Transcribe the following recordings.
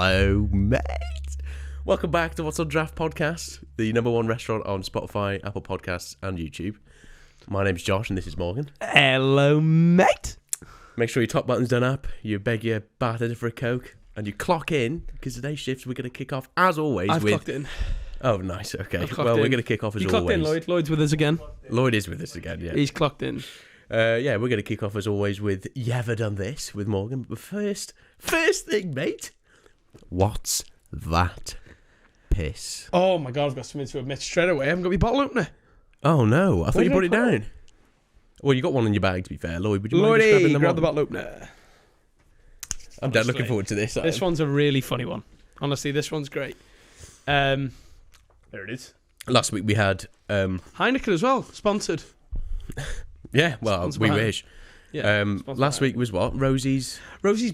Hello, mate. Welcome back to What's on Draft podcast, the number one restaurant on Spotify, Apple Podcasts, and YouTube. My name's Josh, and this is Morgan. Hello, mate. Make sure your top button's done up, you beg your bartender for a Coke, and you clock in, because today's shift we're going to kick off, as always, I've clocked in. Oh, nice, okay. We're going to kick off as you always. Clocked in, Lloyd. Lloyd's with us again. Lloyd is with us again, yeah. He's clocked in. We're going to kick off as always with You Ever Done This with Morgan. But first thing, mate. What's that piss? Oh my God, I've got something to admit straight away. I haven't got my bottle opener. Oh no, I thought you brought it down. Well, you got one in your bag, to be fair. Lloyd, would you mind just grabbing grab the bottle opener. I'm dead looking forward to this. This one's a really funny one. Honestly, this one's great. There it is. Last week we had... Heineken as well, sponsored. Yeah, well, Sponsored we by wish. Yeah, last week was what? Rosie's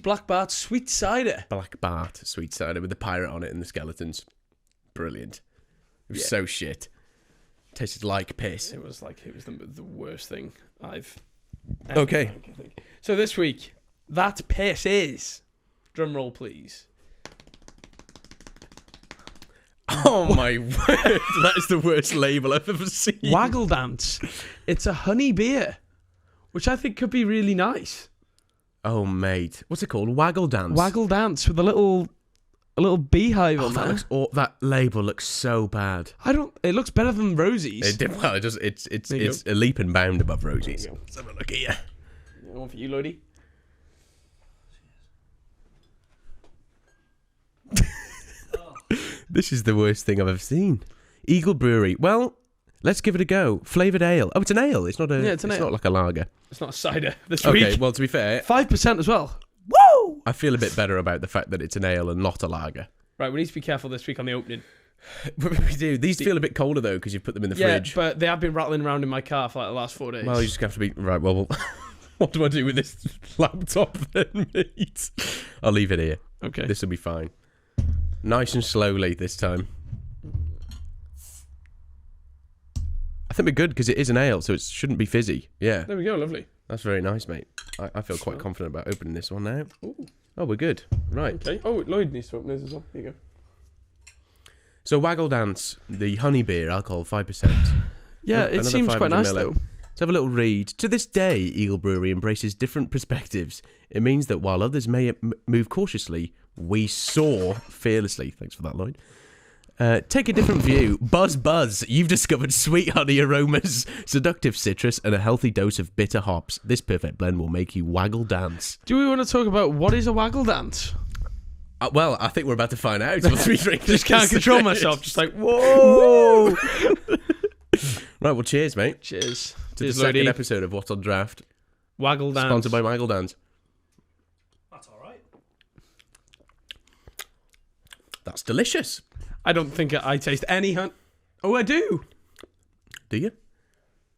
Black Bart Sweet Cider. Black Bart Sweet Cider with the pirate on it and the skeletons. Brilliant. It was so shit. Tasted like piss. It was the worst thing I've Okay. drank, I think. So this week, that piss is, drum roll please. Oh my word. That is the worst label I've ever seen. Waggle Dance. It's a honey beer, which I think could be really nice. Oh, mate. What's it called? Waggle Dance? Waggle Dance with a little beehive on there. That label looks so bad. It looks better than Rosie's. It's a leap and bound above Rosie's. Let's have a look here. One for you, Lloydie. This is the worst thing I've ever seen. Eagle Brewery. Well, let's give it a go. Flavoured ale. Oh, it's an ale. It's not a. Yeah, it's an ale. Not like a lager. It's not a cider this week. Okay, well, to be fair, 5% as well. Woo! I feel a bit better about the fact that it's an ale and not a lager. Right, we need to be careful this week on the opening. We do. These feel a bit colder though because you've put them in the fridge. Yeah, but they have been rattling around in my car for like the last 4 days. Well, you just have to be right. Well, what do I do with this laptop then, mate? I'll leave it here. Okay. This will be fine. Nice and slowly this time. I think we're good because it is an ale, so it shouldn't be fizzy. Yeah. There we go, lovely. That's very nice, mate. I feel quite confident about opening this one now. Ooh. Oh, we're good. Right. Okay. Oh, Lloyd needs to open this as well. Here you go. So Waggle Dance, the honey beer, alcohol 5%. Yeah, it seems quite nice though. Let's have a little read. To this day, Eagle Brewery embraces different perspectives. It means that while others may move cautiously, we soar fearlessly. Thanks for that, Lloyd. Take a different view. Buzz. You've discovered sweet honey aromas, seductive citrus, and a healthy dose of bitter hops. This perfect blend will make you waggle dance. Do we want to talk about what is a waggle dance? Well, I think we're about to find out. Once we drink Just can't control myself. Just like, whoa. Right, well, cheers, mate. Cheers. To the second episode of What's on Draft. Waggle Dance. Sponsored by Waggle Dance. That's all right. That's delicious. I don't think I taste any honey. Oh, I do. Do you?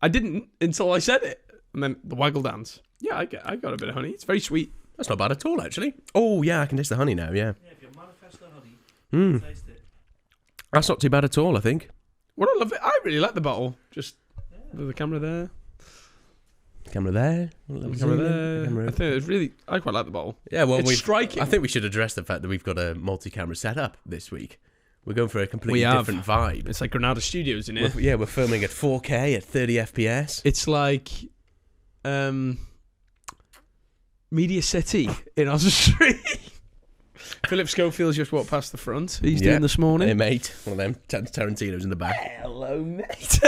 I didn't until I said it. And then the Waggle Dance. Yeah, I got a bit of honey. It's very sweet. That's not bad at all, actually. Oh, yeah, I can taste the honey now, yeah. Yeah, if you manifest the honey, taste it. That's not too bad at all, I think. What I love it. I really like the bottle. Just the camera there. Camera there. Camera there. I think it's really. I quite like the bottle. Yeah, well, it's striking. I think we should address the fact that we've got a multi-camera setup this week. We're going for a completely different vibe. It's like Granada Studios in here. We're filming at 4K at 30 FPS. It's like Media City in Oz Street. Philip Schofield's just walked past the front. He's doing this morning. Hey, mate. One of them Tarantino's in the back. Hello, mate.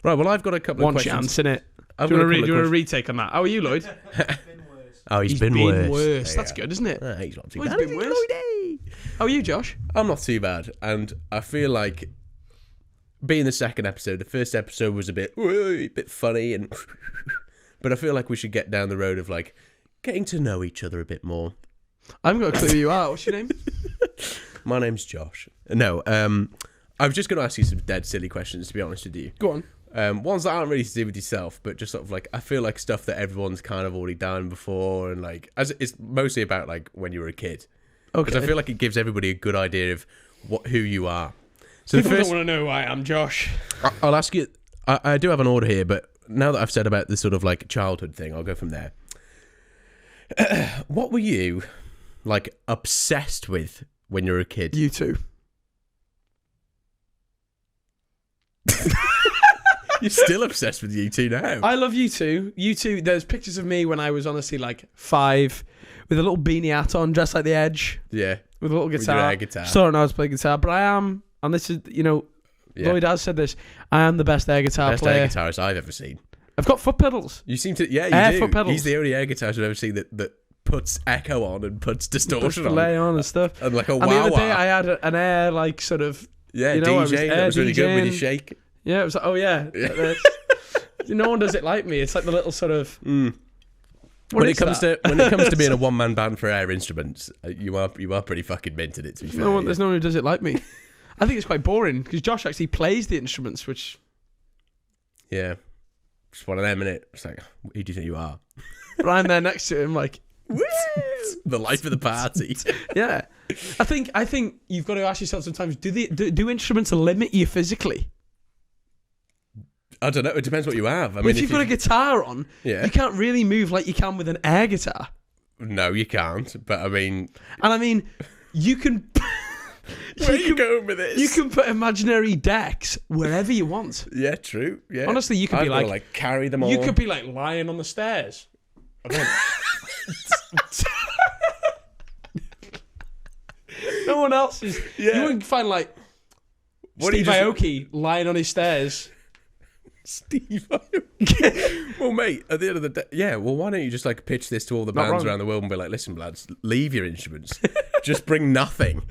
Right, well, I've got a couple of questions. One chance, innit? Do you want a retake on that? How are you, Lloyd? Oh, he's been worse. That's good, isn't it? He's not too He's bad. been worse. How are you, Josh? I'm not too bad, and I feel like being the second episode, the first episode was a bit funny, but I feel like we should get down the road of like getting to know each other a bit more. I haven't got a clue who you are. What's your name? My name's Josh. No, I was just going to ask you some dead silly questions, to be honest with you. Go on. Ones that aren't really to do with yourself, but just sort of like, I feel like stuff that everyone's kind of already done before, and like, as it's mostly about like when you were a kid. Okay. Because I feel like it gives everybody a good idea of who you are. So People don't want to know who I am, Josh. I'll ask you. I do have an order here, but now that I've said about the sort of like childhood thing, I'll go from there. What were you like obsessed with when you're a kid? U2. You're still obsessed with U2 now. I love U2. U2, there's pictures of me when I was honestly like 5 with a little beanie hat on, dressed like the Edge, Yeah. with a little With guitar. your air guitar. Still don't know how to play guitar, but I am, and this is, Yeah. Lloyd has said this, I am the best air guitar Best player. air guitarist I've ever seen. I've got foot pedals. You seem to, yeah, you Air do. foot pedals. He's the only air guitarist I've ever seen that puts echo on and puts distortion on. Delay on and stuff. And like a And the other wah-wah. day I had an air like sort of, Yeah, you know, I was DJ. That air was really good with your DJing. shake. yeah, it was like, oh yeah. No one does it like me. It's like the little sort of. What When is it comes that? to being a one-man band for air instruments, you are pretty fucking minted it, to be fair. No one, there's no one who does it like me. I think it's quite boring because Josh actually plays the instruments, which Yeah. Just one of them, innit? It's like, who do you think you are? Ryan there next to him, like, The life of the party. yeah. I think you've got to ask yourself sometimes: do instruments limit you physically? I don't know. It depends what you have. I Well, mean, if you've got a guitar on, Yeah. you can't really move like you can with an air guitar. No, you can't. But I mean, And I mean, you can. where are you going with this? You can put imaginary decks wherever you want. Yeah, true. Yeah. Honestly, you could I've be gotta, like carry them all. you could be like lying on the stairs. No one else is. Yeah. You wouldn't find like What do you Steve just- Aoki lying on his stairs. Steve Aoki. Well, mate, at the end of the day, yeah, well, why don't you just like pitch this to all the Not bands wrong. around the world and be like, listen, lads, leave your instruments. Just bring nothing.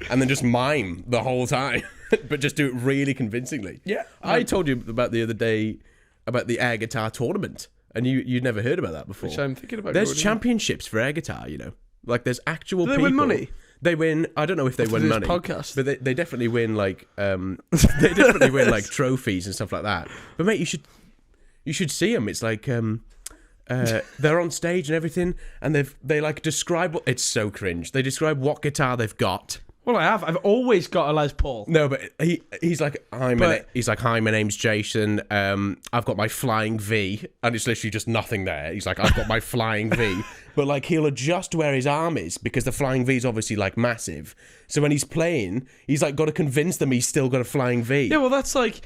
And then just mime the whole time. But just do it really convincingly. Yeah. I told you about the other day about the air guitar tournament. And you'd never heard about that before. Which I'm thinking about. There's going in. championships for air guitar, you know. Like there's actual Do they people. win money? They win. I don't know if they After win this money, podcast. but they definitely win like they definitely win like trophies and stuff like that. But mate, you should see them. It's like they're on stage and everything, and they like describe what it's so cringe. They describe what guitar they've got. Well, I have. I've always got a Les Paul. No, but he's like, hi, my name's Jason. I've got my flying V, and it's literally just nothing there. He's like, I've got my flying V, but like he'll adjust where his arm is because the flying V is obviously like massive. So when he's playing, he's like got to convince them he's still got a flying V. Yeah, well, that's like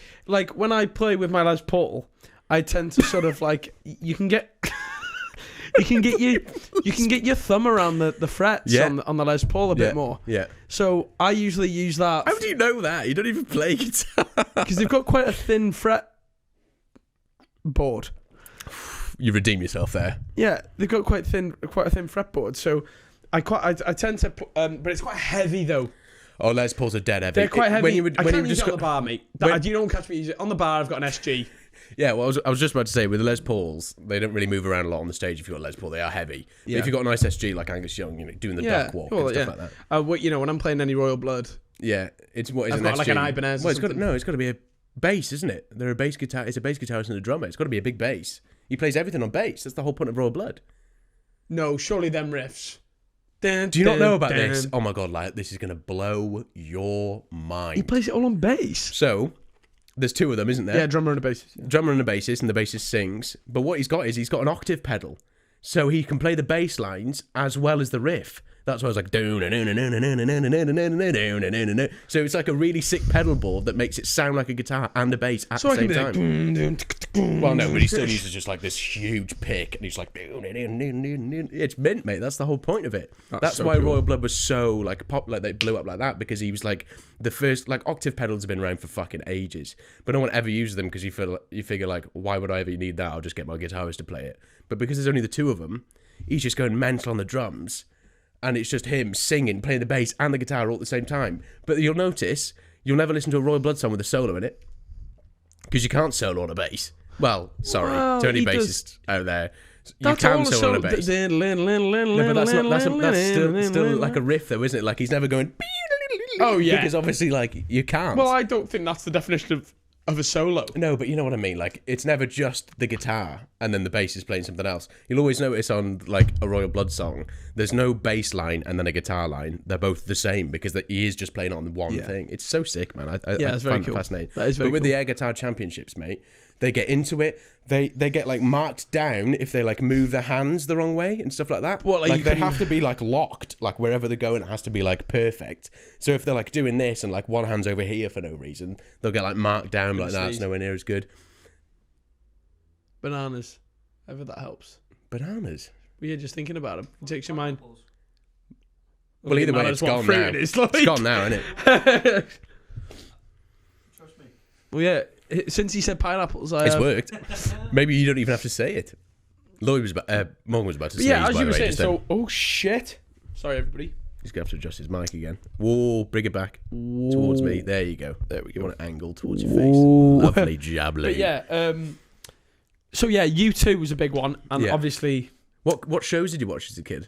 when I play with my Les Paul, I tend to sort of like you can get your thumb around the frets Yeah. on the Les Paul a bit more. Yeah. So I usually use that How do you know that? You don't even play guitar. because they've got quite a thin fret board. You redeem yourself there. Yeah, they've got quite a thin fretboard. So I tend to put, but it's quite heavy though. Oh, Les Pauls are dead heavy. They're quite heavy. I can't use it on the descri- bar, mate. You don't catch me use it on the bar. I've got an SG. Yeah, well, I was just about to say, with the Les Pauls, they don't really move around a lot on the stage if you've got a Les Paul. They are heavy. But Yeah. if you've got a nice SG like Angus Young, you know, doing the duck walk and stuff like that. When I'm playing any Royal Blood, Yeah, it's what is I've an got SG? like an Ibanez. Well, it's got to be a bass, isn't it? They're a bass guitar. It's a bass guitarist and a drummer. It's got to be a big bass. He plays everything on bass. That's the whole point of Royal Blood. No, surely them riffs. Do you not know about this? Oh my god, like this is gonna blow your mind. He plays it all on bass. So there's two of them, isn't there? Yeah, drummer and a bassist. Yeah. Drummer and a bassist, and the bassist sings. But what he's got is he's got an octave pedal, so he can play the bass lines as well as the riff. That's why I was like, so it's like a really sick pedal board that makes it sound like a guitar and a bass at the same time. Well, no, but he still uses just like this huge pick, and he's like, it's mint, mate. That's the whole point of it. That's so why cool. Royal Blood was so like pop, like they blew up like that, because he was like the first. Like octave pedals have been around for fucking ages, but no one ever uses them because you figure like, why would I ever need that? I'll just get my guitarist to play it. But because there's only the two of them, he's just going mental on the drums. And it's just him singing, playing the bass and the guitar all at the same time. But you'll notice, you'll never listen to a Royal Blood song with a solo in it. Because you can't solo on a bass. Well, sorry, to any bassists out there. You can solo on a bass. No, but that's still like a riff though, isn't it? Like he's never going... Oh, yeah. Because obviously, like, you can't. Well, I don't think that's the definition of a solo. No, but you know what I mean. Like, it's never just the guitar. and then the bass is playing something else. You'll always notice on like a Royal Blood song, there's no bass line and then a guitar line. They're both the same because he is just playing on one thing. It's so sick, man. I it's very find cool. it fascinating. That is very But with cool. the Air Guitar Championships, mate, they get into it. They get like marked down if they like move their hands the wrong way and stuff like that. What, like you they couldn't- have to be like locked, like wherever they're going, it has to be like perfect. So if they're like doing this and like one hand's over here for no reason, they'll get like marked down like that. It's nowhere near as good. Bananas. Ever that helps. Bananas. But yeah, just thinking about them. It takes your mind. Apples. Well, either way, Matters it's what gone fruit now. it is, like. It's gone now, isn't it? Trust me. Well, yeah. Since he said pineapples, I It's worked. Maybe you don't even have to say it. Lloyd was Morgan was about to say. yeah, his, as by you the were way, saying. just then. So, oh shit. Sorry, everybody. He's gonna have to adjust his mic again. Whoa, bring it back towards me. There you go. There we go. You want an angle towards your face. Ooh. Lovely jabbly. But yeah. So yeah, U2 was a big one, and Yeah. obviously What shows did you watch as a kid?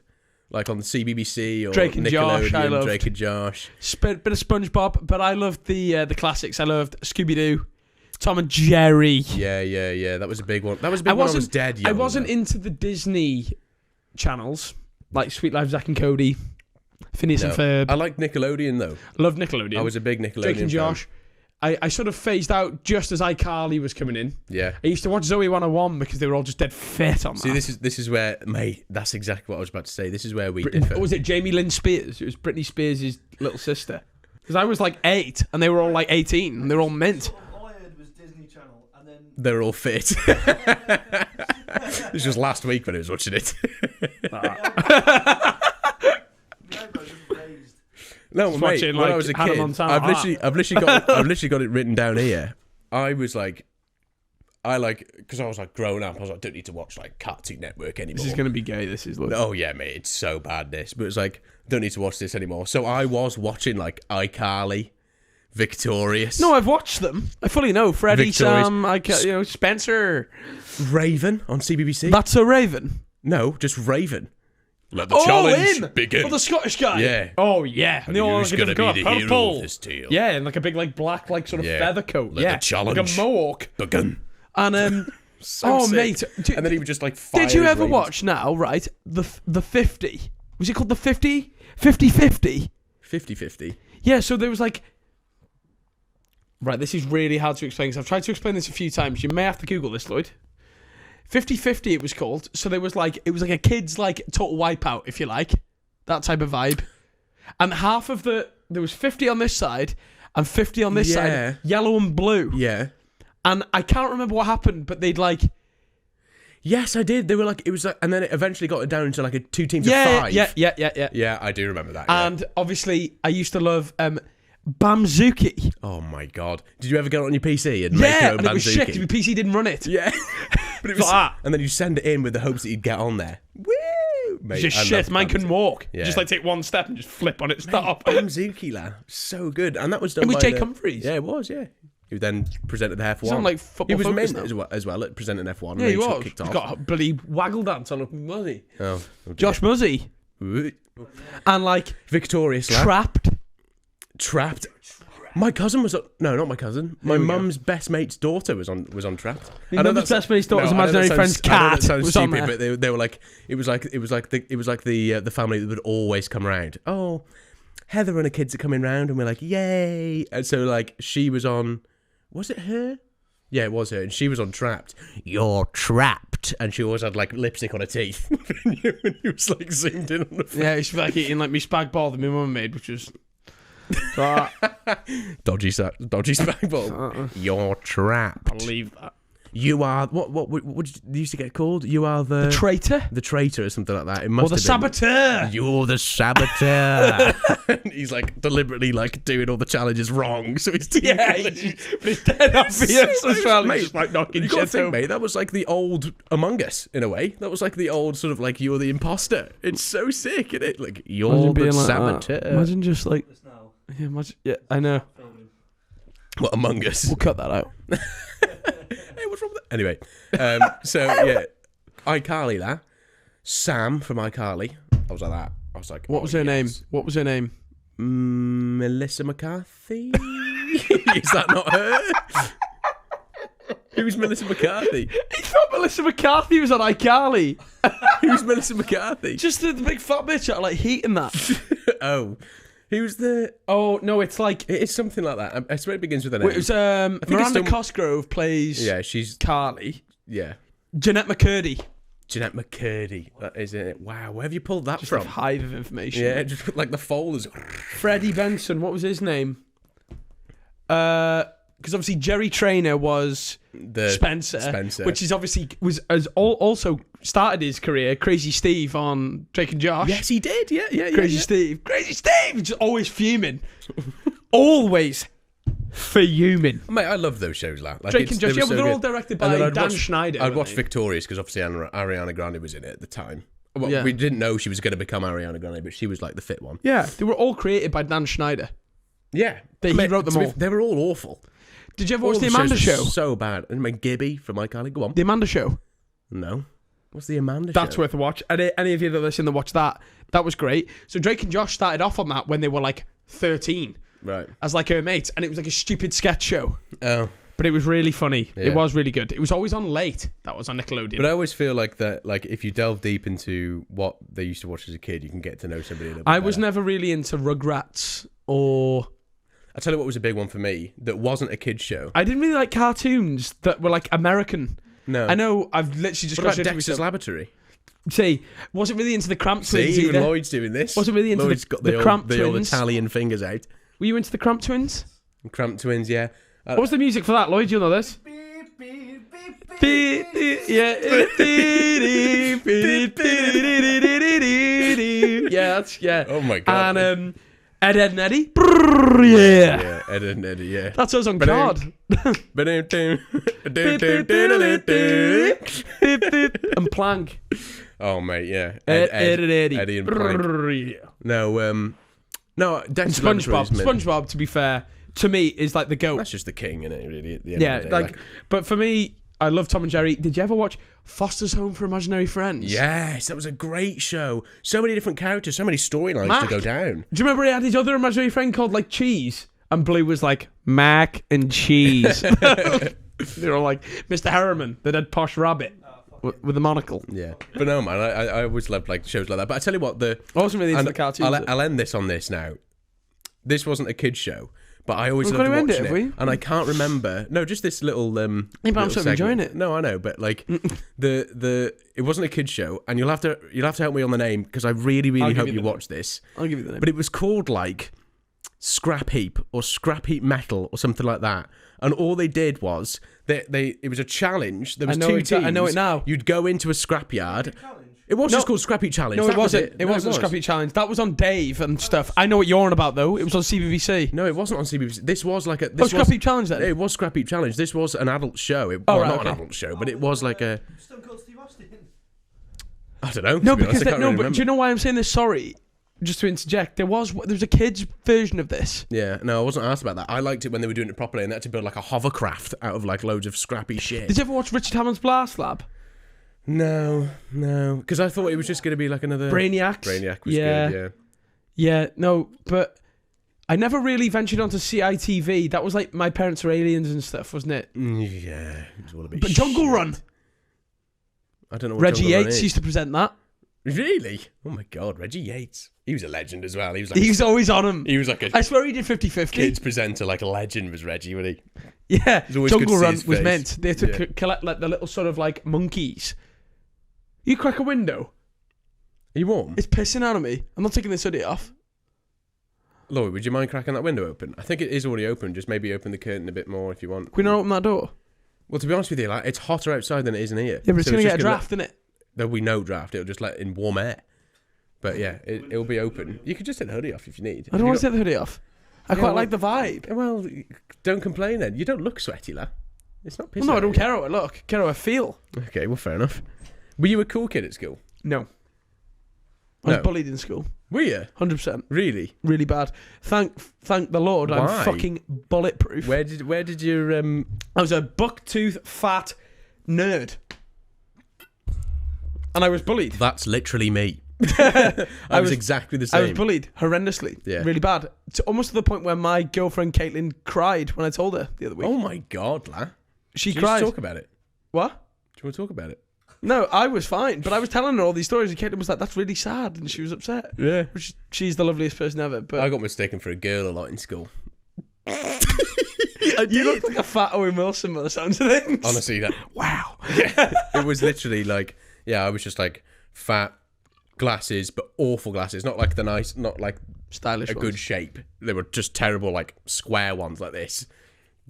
Like on the CBBC or Drake and Nickelodeon? Josh, I loved. Drake and Josh. bit of SpongeBob, but I loved the classics. I loved Scooby Doo, Tom and Jerry. Yeah. That was a big one. That was a big one. I was dead young. I wasn't into the Disney channels like Sweet Life, Zack and Cody, Phineas and Ferb. I liked Nickelodeon though. Loved Nickelodeon. I was a big Nickelodeon Drake and fan. Josh. I sort of phased out just as iCarly was coming in. Yeah. I used to watch Zoe 101 because they were all just dead fit on See, that. this is where, mate. That's exactly what I was about to say. This is where we differ. Was it Jamie Lynn Spears? It was Britney Spears' little sister. Because I was like 8 and they were all like 18 and they were all mint. All I heard was Disney Channel, and then They're all fit. This was last week when I was watching it. my eyebrows just raised. No, Just mate. watching, When I like, was a Hannah kid, Montana. I've literally got it written down here. I was like, because I was like growing up, I was like, don't need to watch like Cartoon Network anymore. This is going to be gay, this is. Look. Oh yeah, mate, it's so bad this, but it's like, don't need to watch this anymore. So I was watching like iCarly, Victorious, No, I've watched them. I fully know. Freddie, Victorious. Sam, Spencer. Raven on CBBC. That's a Raven. No, just Raven. Let the challenge begin. Oh, the Scottish guy. Yeah. Oh, yeah. And they all Who's like a gonna different be the colour. hero Purple. of this tale? Yeah, and like a big like black like sort of Yeah. feather coat. Let yeah, the challenge like a mohawk. begin. And So oh sick. mate, And then he would just like. did you fire his ever ravens. watch now? Right, the 50. Was it called the 50? 50-50. 50-50? Yeah. So there was like. Right, this is really hard to explain because I've tried to explain this a few times. You may have to Google this, Lloyd. 50-50 it was called. So there was like, it was like a kid's like total wipeout, if you like. That type of vibe. And half of there was 50 on this side and 50 on this Yeah. side. Yellow and blue. Yeah. And I can't remember what happened, but they'd like... Yes, I did. They were like, it was like, and then it eventually got it down into like two teams of Yeah, 5. yeah. Yeah, I do remember that. Yeah. And obviously, I used to love Bamzuki. Oh my god. Did you ever get it on your PC and make your Yeah, own and it was shit Banzuki? because my PC didn't run it. Yeah. But it Like that. and then you send it in with the hopes that you'd get on there. Woo! Mate, Just I shit, love mine couldn't Banzuki. walk. Yeah. Just like take one step and just flip on it, stop. Banzuki, lad. So good. And that was done It was by Jake Humphries. Yeah, it was, yeah. He then presented the F1. Sound like Football He was Focus mint now. as well at presenting F1. Yeah, and he then was. Kicked He's off. got a bloody waggle dance on up Muzzy. Oh, Josh Muzzy. And like Victorious, lad. Trapped. My cousin was no, not my cousin. My we go. mum's best mate's daughter was on Trapped. My I know mum's that's- best mate's daughter's I know imaginary that friend's sounds- I know that cat sounds was on stupid, there. but they were like it was like the family that would always come around. Oh, Heather and her kids are coming round, and we're like, yay! And so like she was on. Was it her? Yeah, it was her, and she was on Trapped. You're trapped, and she always had like lipstick on her teeth. And he was like zoomed in on the face. Yeah, it's like eating like me spag ball that my mum made, which was... Dodgy spag ball. You're trapped. I'll leave that. You are what did you used to get called? You are the Traitor? the traitor or something like that. It Or must the have been. saboteur? You're the saboteur. And he's like deliberately like doing all the challenges wrong, so he's Yeah, but it's dead obvious as well. Mate, He's just like knocking you gotta shit think, over. mate, that was like the old Among Us in a way. That was like the old sort of like you're the imposter. It's so sick, isn't it? Like you're Imagine the being like saboteur. that. Imagine just like... This now. Yeah, imagine, yeah, I know. Filming. What Among Us? We'll cut that out. Hey, what's wrong with that? Anyway, so yeah, iCarly, that Sam from iCarly. I was like that. I was like, What was her name? yes. What was her name? Melissa McCarthy? Is that not her? Who's Melissa McCarthy? He thought Melissa McCarthy was on iCarly. Who's Melissa McCarthy? Just the big fat bitch that like heating that. Oh. Who's the... Oh, no, it's like... It is something like that. I swear it begins with an A. It was it's Miranda still- Cosgrove plays Yeah, she's... Carly. Yeah. Jeanette McCurdy. Jeanette McCurdy. That is it. Wow, where have you pulled that Just from? a hive of information. Yeah, just put like the folders. Freddie Benson, what was his name? Because obviously Jerry Trainer was The Spencer, which is obviously also started his career. Crazy Steve on Drake and Josh. Yes, he did. Yeah. Crazy Steve, just always fuming, always fuming. Mate, I love those shows, like Drake and Josh, they were so they're all good. directed And then by I'd Dan watch- Schneider. I'd weren't watch they? Victorious because obviously Ariana Grande was in it at the time. Well, Yeah. we didn't know she was going to become Ariana Grande, but she was like the fit one. Yeah, they were all created by Dan Schneider. Yeah, He wrote them all. They were all awful. Did you ever All watch of the shows Amanda were Show? So bad. I mean, Gibby from iCarly. Go on. The Amanda Show. No. What's the Amanda That's Show? worth a watch. Any of you that listen that watch that was great. So Drake and Josh started off on that when they were like 13 Right. as like her mates, and it was like a stupid sketch show, Oh. but it was really funny. Yeah. It was really good. It was always on late. That was on Nickelodeon. But I always feel like that, like if you delve deep into what they used to watch as a kid, you can get to know somebody a little bit I was better. never really into Rugrats or... I'll tell you what was a big one for me that wasn't a kid's show. I didn't really like cartoons that were like American. No. I know I've literally just What got about to Dexter's Laboratory? See, wasn't really into the Cramp See, Twins even either. Lloyd's doing this. Wasn't really into Lloyd's got the Cramp the old Twins. Italian fingers out. Were you into the Cramp Twins? Cramp Twins, yeah. What was the music for that, Lloyd? You'll know this. Beep, beep, beep, beep. Yeah. Oh my god. And Ed and Eddie. Brrr, yeah. Yeah, Ed and Eddie, yeah. That's us on card. And Plank. Oh mate, yeah. Ed and Eddie. Eddie and Plank. Brrr, yeah. No, Dexter's Laboratory SpongeBob. is mid. SpongeBob, to be fair, to me is like the goat. That's just the king, isn't it? Really, at the end Yeah, of the day. like, but for me, I love Tom and Jerry. Did you ever watch Foster's Home for Imaginary Friends? Yes, that was a great show. So many different characters, so many storylines Mac. to go down. Do you remember he had his other imaginary friend called like Cheese? And Blue was like Mac and Cheese. They were like Mr. Harriman, the dead posh rabbit with a monocle. Yeah, but no, man, I always loved like shows like that. But I tell you what, I wasn't really into and the cartoons. I'll end this on this now. This wasn't a kid's show, but I always We're loved gonna end watching it, have we? and I can't remember. No, just this little. but I'm little sort of enjoying segment. it. No, I know, but like the it wasn't a kid's show, and you'll have to help me on the name because I really I'll give hope you you the name. watch this. I'll give you the name. But it was called like Scrap Heap or Scrap Heap Metal or something like that. And all they did was it was a challenge. There was two teams. I know it now. You'd go into a scrapyard. Challenge. It was No. just called Scrap Heap Challenge. No, That it was wasn't. It No, wasn't a Scrappy Challenge. That was on Dave and stuff. I know what you're on about though. It was on CBBC. No, it wasn't on CBBC. This was like a. Oh, This Scrappy Challenge then. It was Scrap Heap Challenge. This was an adult show. Oh, Well, right, not okay. an adult show, but it was like a. Stone Cold Steve Austin. I don't know. No, to be honest, because I can't really but do remember. you know why I'm saying this? Sorry, just to interject. There was a kids version of this. Yeah, no, I wasn't asked about that. I liked it when they were doing it properly, and they had to build like a hovercraft out of like loads of scrappy shit. Did you ever watch Richard Hammond's Blast Lab? No, because I thought it was just going to be like another. Brainiacs. Brainiac was Yeah. good. Yeah, no, but I never really ventured onto CITV. That was like My Parents Are Aliens and stuff, wasn't it? Yeah, it was all a bit. But Jungle shit. Run. I don't know. What Reggie Jungle Run Yates is. used to present that. Really? Oh my god, Reggie Yates. He was a legend as well. He was like. He was always on him. He was like a I swear he did 50-50. kids presenter, like a legend was Reggie, wasn't he? Yeah, It's always good Jungle to see Run his was face. meant. They had to Yeah. collect like the little sort of like monkeys. You crack a window. Are you warm? It's pissing out of me. I'm not taking this hoodie off. Lloyd, would you mind cracking that window open? I think it is already open. Just maybe open the curtain a bit more if you want. Can we not open that door? Well, to be honest with you, like it's hotter outside than it is in here. Yeah, but it's So going to just get a draft, isn't it? There'll be no draft. It'll just let in warm air. But yeah, it'll be open. You could just take the hoodie off if you need. I don't want to take the hoodie off. I Yeah, quite well- like the vibe. Well, don't complain then. You don't look sweaty, lad. It's not pissing. Well, no, I at don't you. care how I look. I care how I feel. Okay, well, fair enough. Were you a cool kid at school? No. I was No. bullied in school. Were you? 100%. Really? Really bad. Thank the Lord Why? I'm fucking bulletproof. Where did your I was a buck-tooth fat nerd. And I was bullied. That's literally me. I was exactly the I same. was bullied horrendously. Yeah. Really bad. To almost to the point where my girlfriend Caitlin cried when I told her the other week. Oh my god, lad. She Do you cried. talk about it? What? Do you want to talk about it? No, I was fine, but I was telling her all these stories, and Caitlin was like, "That's really sad," and she was upset. Yeah. She's the loveliest person ever. But I got mistaken for a girl a lot in school. you look like a fat Owen Wilson by the sounds of things. Honestly, that Wow. it was literally like, I was just like fat, glasses, but awful glasses. Not like the nice, not like Stylish a ones. good shape. They were just terrible, like square ones like this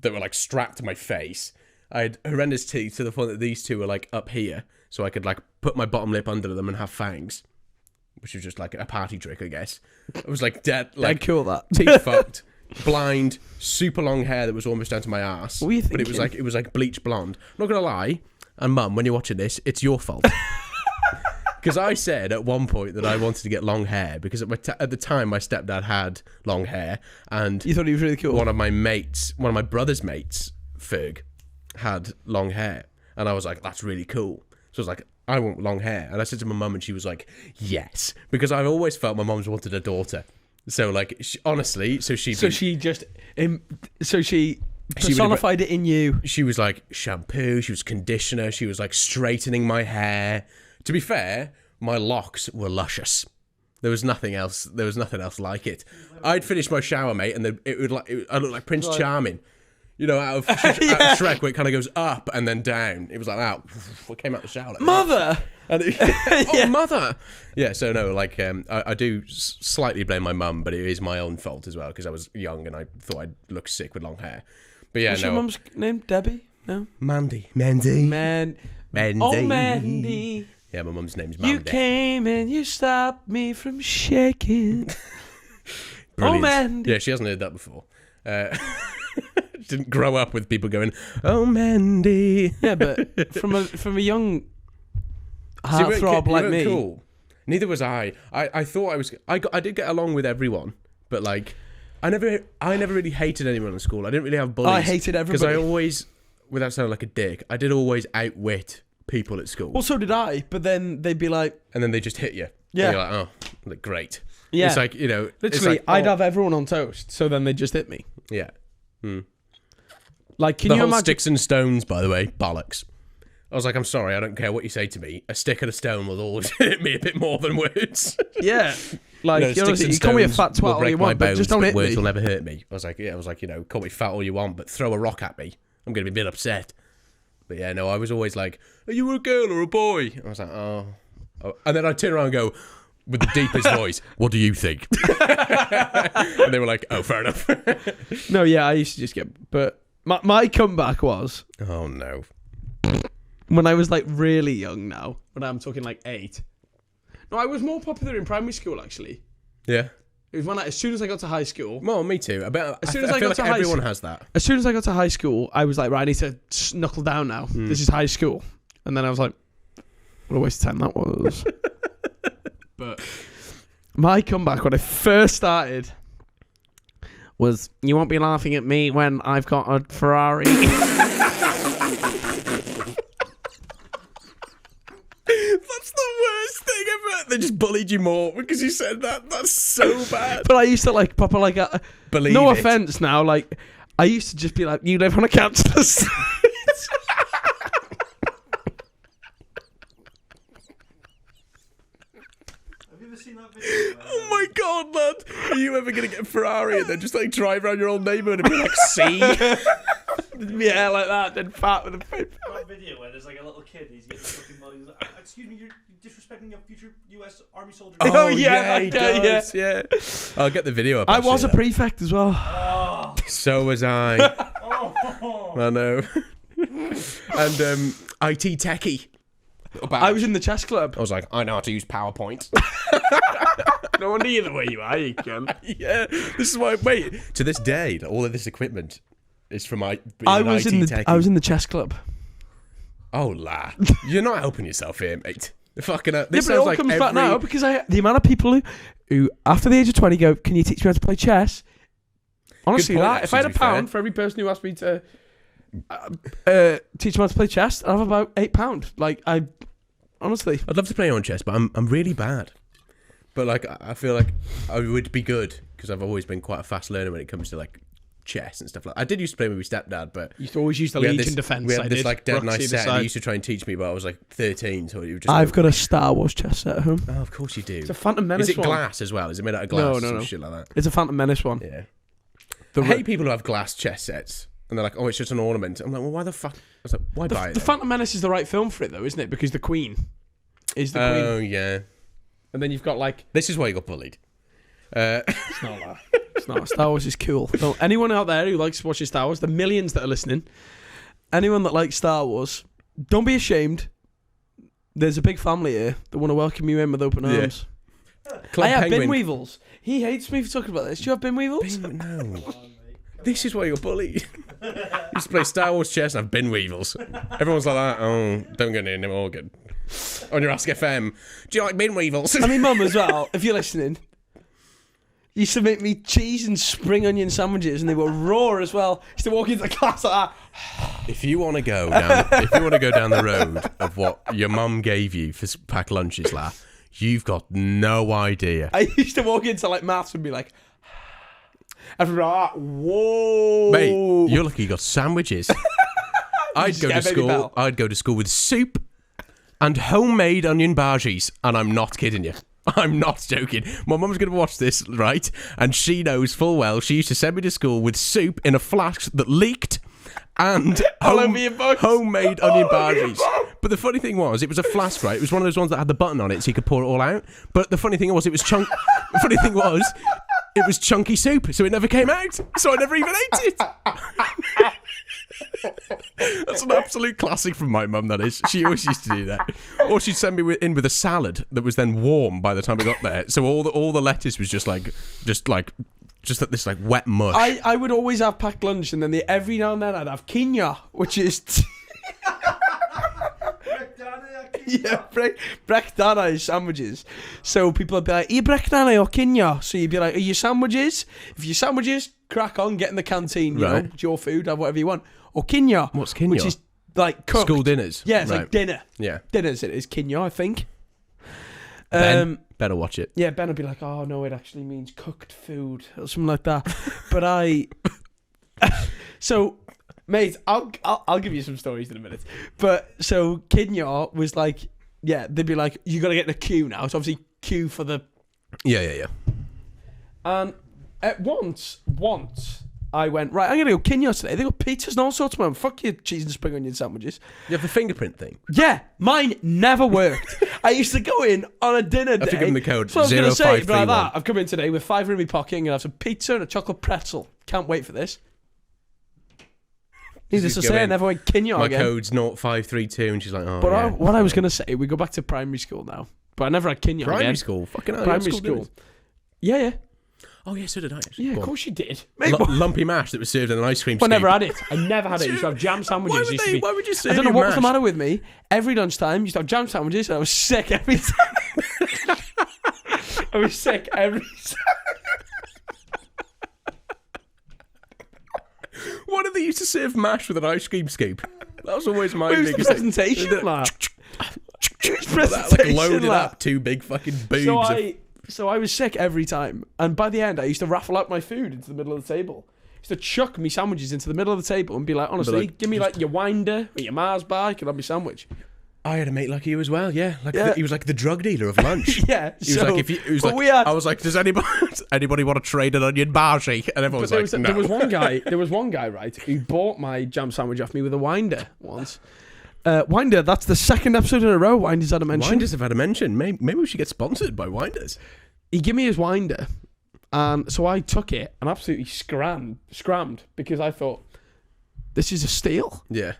that were like strapped to my face. I had horrendous teeth to the point that these two were like up here, so I could like put my bottom lip under them and have fangs, which was just like a party trick, I guess. I was like dead, like cool that. teeth fucked, blind, super long hair that was almost down to my ass. What were you But it was like bleach blonde. I'm not gonna lie, and Mum, when you're watching this, it's your fault. Because I said at one point that I wanted to get long hair because at the time my stepdad had long hair, and You thought he was really cool. one of my brother's mates, Ferg, had long hair, and I was like, that's really cool. So I was like, I want long hair, and I said to my mum, and she was like, yes, because I've always felt my mum's wanted a daughter. So like, she personified it in you. She was like shampoo, she was conditioner, she was like straightening my hair. To be fair, my locks were luscious. There was nothing else like it. I'd finish my shower, mate, and I looked like Prince Charming. You know, out of Shrek, where it kind of goes up and then down. It was like that. I came out the shower. Like, Mother! Mother! Yeah, so no, like, I do slightly blame my mum, but it is my own fault as well, because I was young and I thought I'd look sick with long hair. But yeah, What's no. your mum's name? Debbie? No? Mandy. Mandy. Oh, Mandy. Yeah, my mum's name's Mandy. You came and you stopped me from shaking. Brilliant. Oh, Mandy. Yeah, she hasn't heard that before. Didn't grow up with people going, oh, Mandy. Yeah, but from a young heartthrob you like weren't me. Cool. Neither was I. I thought I was. I did get along with everyone, but like, I never really hated anyone in school. I didn't really have bullies. I hated everybody. Because I always, without sounding like a dick, I did always outwit people at school. Well, so did I, but then they'd be like... And then they just hit you. Yeah. And you're like, oh, like, great. Yeah. It's like, you know... Literally, like, I'd have everyone on toast, so then they'd just hit me. Yeah. Like, can the you whole imagine... sticks and stones, by the way, bollocks. I was like, I'm sorry, I don't care what you say to me. A stick and a stone will always hit me a bit more than words. Yeah. Like, sticks and you call me a fat stones will twat all break you my want, but bones, just don't hit words me. will never hurt me. I was like, you know, call me fat all you want, but throw a rock at me. I'm going to be a bit upset. But yeah, no, I was always like, are you a girl or a boy? I was like, oh. And then I'd turn around and go, with the deepest voice, what do you think? And they were like, oh, fair enough. No, yeah, I used to just get... But my comeback was... Oh, no. When I was, like, really young now. When I'm talking, like, 8. No, I was more popular in primary school, actually. Yeah. It was when as soon as I got to high school... Well, me too. As soon as I feel got like to high everyone school- has that. As soon as I got to high school, I was like, right, I need to knuckle down now. This is high school. And then I was like, what a waste of time that was. But my comeback when I first started was, you won't be laughing at me when I've got a Ferrari. That's the worst thing ever. They just bullied you more because you said that. That's so bad. But I used to like proper like Believe no it. offense now, like I used to just be like, you live on a council estate. Have you ever seen that video? Oh my god, lad. Are you ever going to get a Ferrari and then just like drive around your old neighbourhood and be like, see? Yeah, like that, then fat with a paper. That video where there's like a little kid, he's getting fucking money. He's like, excuse me, you're disrespecting a future US Army soldier. Oh, yeah, he yeah, does, yeah. I'll get the video up. I actually, was a though. prefect as well. Oh, So was I. oh. I know. And IT techie. I was in the chess club. I was like, I know how to use PowerPoint. No wonder you're the way you are, you can. Yeah, this is why. Wait, to this day, all of this equipment is from being I an was IT in the techie. I was in the chess club. Oh, lad, you're not helping yourself here, mate. Fucking. This Yeah, but it sounds all like comes every. back now because the amount of people who after the age of 20 go, can you teach me how to play chess? Honestly, point, if I had actually, a to be fair. pound for every person who asked me to teach me how to play chess, I'd have about £8. Like honestly, I'd love to play on chess, but I'm really bad. But like, I feel like I would be good because I've always been quite a fast learner when it comes to like chess and stuff like that. I did used to play with my stepdad, but You used to always use the we had Legion this, defense. we had I this did. like dead Rooks nice either set. And side. he used to try and teach me, but I was like 13, so it was just. I've got a Star Wars chess set at home. Oh, of course you do. It's a Phantom Menace Is it one. glass as well? Is it made out of glass? No, or no. some shit like that. It's a Phantom Menace one. Yeah. The I hate people who have glass chess sets. And they're like, oh, it's just an ornament. I'm like, well, why the fuck? I was like, why buy it? The Phantom Menace is the right film for it, though, isn't it? Because the Queen is the Queen. Oh, yeah. And then you've got, like... This is why you got bullied. It's not that. It's not. Star Wars is cool. So anyone out there who likes watching Star Wars, the millions that are listening, anyone that likes Star Wars, don't be ashamed. There's a big family here that want to welcome you in with open arms. Club I have Penguin. bin weevils. He hates me for talking about this. Do you have bin weevils? No. This is why you got bullied. Used to play Star Wars chess and have bin weevils. Everyone's like that. Oh, don't get near him, Morgan. On your Ask FM, do you like bin weevils? I mean, Mum as well, if you're listening. Used to make me cheese and spring onion sandwiches, and they were raw as well. Used to walk into the class like that. If you want to go down the road of what your mum gave you for packed lunches, you've got no idea. I used to walk into like maths and be like, everyone like, whoa, Mate, you're lucky you got sandwiches. I'd go to school with soup and homemade onion bhajis, and I'm not kidding you. I'm not joking. My mum's going to watch this, right? And she knows full well she used to send me to school with soup in a flask that leaked and homemade onion bhajis. But the funny thing was, it was a flask, right? It was one of those ones that had the button on it so you could pour it all out. But the funny thing was, it was chunky soup, so it never came out. So I never even ate it. That's an absolute classic from my mum, that is. She always used to do that. Or she'd send me in with a salad that was then warm by the time we got there. So all the lettuce was just this like wet mush. I would always have packed lunch, and then every now and then I'd have quinoa, which is brekdana sandwiches. So people would be like, are you brekdana or quinoa? So you'd be like, are you sandwiches? If you're sandwiches, crack on, get in the canteen, you know, it's your food, have whatever you want. Or quinoa. What's quinoa? Which is like cooked. School dinners. Yeah, it's like dinner. Yeah. Dinners, it is quinoa, I think. Ben, better watch it. Yeah, Ben would be like, oh no, it actually means cooked food or something like that. But so, mate, I'll give you some stories in a minute. But so quinoa was like, yeah, they'd be like, you got to get in a queue now. It's obviously queue for the. Yeah. And at once I went, right, I'm going to go quinoa today. They got pizzas and all sorts, man. Fuck your cheese and spring onion sandwiches. You have the fingerprint thing. Yeah, mine never worked. I used to go in on a dinner day. I have to give them the code So I was going to say, 0531. like that, I've come in today with £5 in my pocket and have some pizza and a chocolate pretzel. Can't wait for this. Needless to say, I never went quinoa My again. code's 0532, and she's like, oh, But yeah. what I was going to say, we go back to primary school now. But I never had quinoa Primary again. school? Fucking hell. Primary school. Yeah. Oh, yeah, so did I, actually. Yeah, Go of on. course you did. Mate, Lumpy mash that was served in an ice cream I scoop. never had it. I never had it. You used to have jam sandwiches. Why would you serve I don't know your what was the mash? matter with me. Every lunchtime, you used to have jam sandwiches, and I was sick every time. I was sick every time. Why did they used to serve mash with an ice cream scoop? That was always my Who's the biggest thing. presentation, lad? Who's Like presentation, loaded lad? up, two big fucking boobs. So I was sick every time, and by the end, I used to raffle out my food into the middle of the table. I used to chuck me sandwiches into the middle of the table and be like, honestly, give me like your Winder or your Mars bar, you can have my sandwich. I had a mate like you as well, yeah. Yeah. He was like the drug dealer of lunch. Yeah, He was so- like, if you, he was but like, we had- I was like, does anybody want to trade an onion bhaji? And everyone was But like, no. there was one guy, right, who bought my jam sandwich off me with a Winder once. Winder, that's the second episode in a row Winder's had a mention. Winders have had a mention. Maybe we should get sponsored by Winders. He gave me his Winder, and so I took it and absolutely scrammed because I thought, this is a steal. Yeah.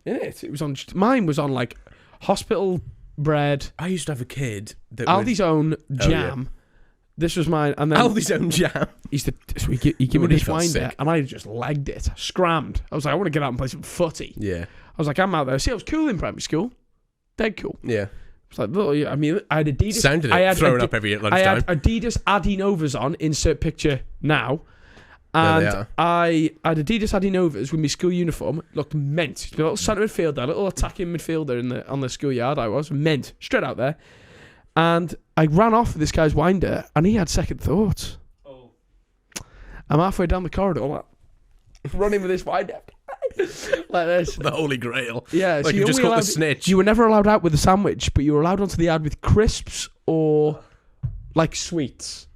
Innit? It was on. Mine was on like hospital bread, I used to have a kid that Aldi's own yeah. jam. This was mine, and then Aldi's own jam. so he gave me Already this felt Winder, sick. and I just legged it, scrammed. I was like, I want to get out and play some footy. Yeah. I was like, I'm out there. See, I was cool in primary school, dead cool. Yeah. It's like, I mean, I had Adidas. Sounded it, I had throwing up every lunchtime. I had Adidas Adinovas on. Insert picture now. There they And are. I had Adidas Adinovas with my school uniform. Looked mint. A little centre midfielder, a little attacking midfielder on the schoolyard. I was mint, straight out there. And I ran off with this guy's Winder, and he had second thoughts. Oh. I'm halfway down the corridor, like, running with this wide like this. The Holy Grail. Yeah, Like, you just got the snitch. You were never allowed out with a sandwich, but you were allowed onto the yard with crisps or like sweets.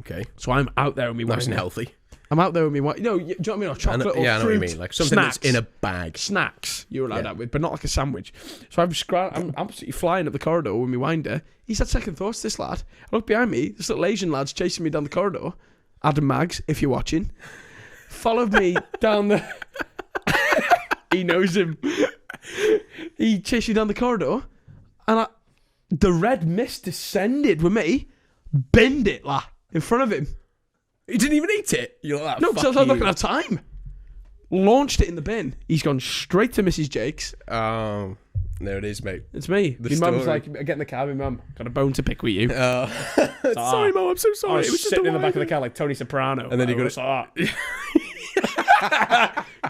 Okay. So I'm out there with me. Nice and healthy. I'm out there with me. No, do you know what I mean? Or chocolate or fruit. Yeah, I know what you mean. Like something snacks. that's in a bag. Snacks you're allowed out with, but not like a sandwich. So I'm absolutely flying up the corridor with me winder. He's had second thoughts, this lad. I look behind me, this little Asian lad's chasing me down the corridor. Adam Maggs, if you're watching. Followed me down the... He knows him. He chased me down the corridor, and the red mist descended with me, binned it, la, in front of him. He didn't even eat it. You're like, no, because I was not going to have time. Launched it in the bin. He's gone straight to Mrs. Jake's. Oh, there it is, mate. It's me. The Your mum was story. like, get in the car, my mum. Got a bone to pick with you. Sorry, Mum, I'm so sorry. I was It was just sitting a in the back of the while. car like Tony Soprano. And then you was like,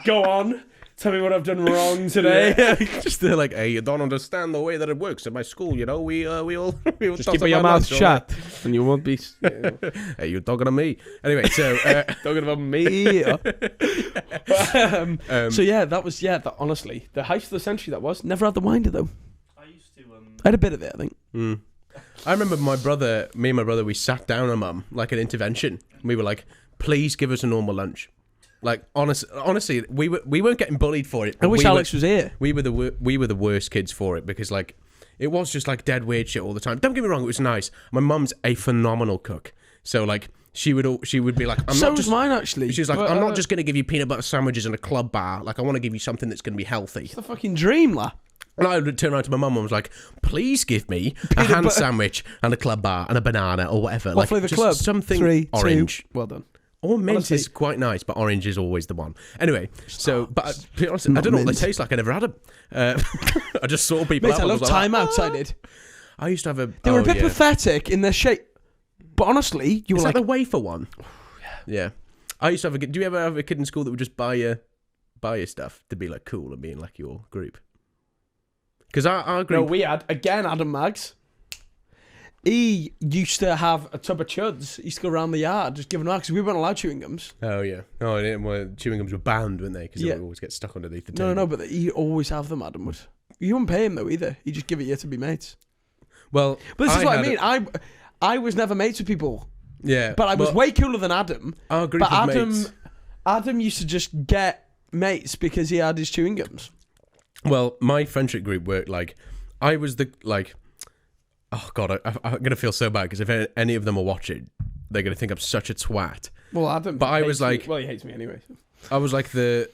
go on. Tell me what I've done wrong today. Yeah. Just they're like, hey, you don't understand the way that it works at my school. You know, we all Just keep your mouth shut, and you won't be. Hey, you're talking to me. Anyway, so Talking about me. So yeah, that was honestly, the heist of the century. That was never had the winder though. I used to. I had a bit of it, I think. I remember me and my brother, we sat down on Mum like an intervention. We were like, please give us a normal lunch. Like honestly, we weren't getting bullied for it. I wish Alex was here. We were the worst kids for it because like it was just like dead weird shit all the time. Don't get me wrong, it was nice. My mum's a phenomenal cook, so like she would be like, I'm So not was just mine actually. She's like, But, I'm not just gonna give you peanut butter sandwiches and a club bar. Like I want to give you something that's gonna be healthy. It's the fucking dream, la. And I would turn around to my mum and was like, please give me a ham sandwich and a club bar and a banana or whatever. What like flavour just club? something 3, 2. orange. Well done. Or mint Honestly. is quite nice, but orange is always the one. Anyway, so, but to be honest, I don't know what mint. they taste like. I never had them. I just saw people Mate, out I and love was like, timeouts. I did. I used to have a... They were a bit pathetic in their shape, but honestly, you Is were that like, the wafer one? Yeah. I used to have a... Do you ever have a kid in school that would just buy you stuff to be like cool and be in like your group? Because our group... no, we had again Adam Maggs. He used to have a tub of chuds. He used to go around the yard just giving them out because we weren't allowed chewing gums. Oh, yeah. No, I didn't. Well, chewing gums were banned, weren't they? Because Yeah. they would always get stuck underneath the table. No, but he'd always have them, Adam would. You wouldn't pay him though either. He'd just give it you to be mates. Well, But this is what I had mean. I was never mates with people. Yeah. But I was well, way cooler than Adam. Our group But of Adam mates... Adam used to just get mates because he had his chewing gums. Well, my friendship group worked like... I was the, like... Oh, God, I'm going to feel so bad because if any of them are watching, they're going to think I'm such a twat. Well, Adam But I hates was like... me. Well, he hates me anyway. I was like the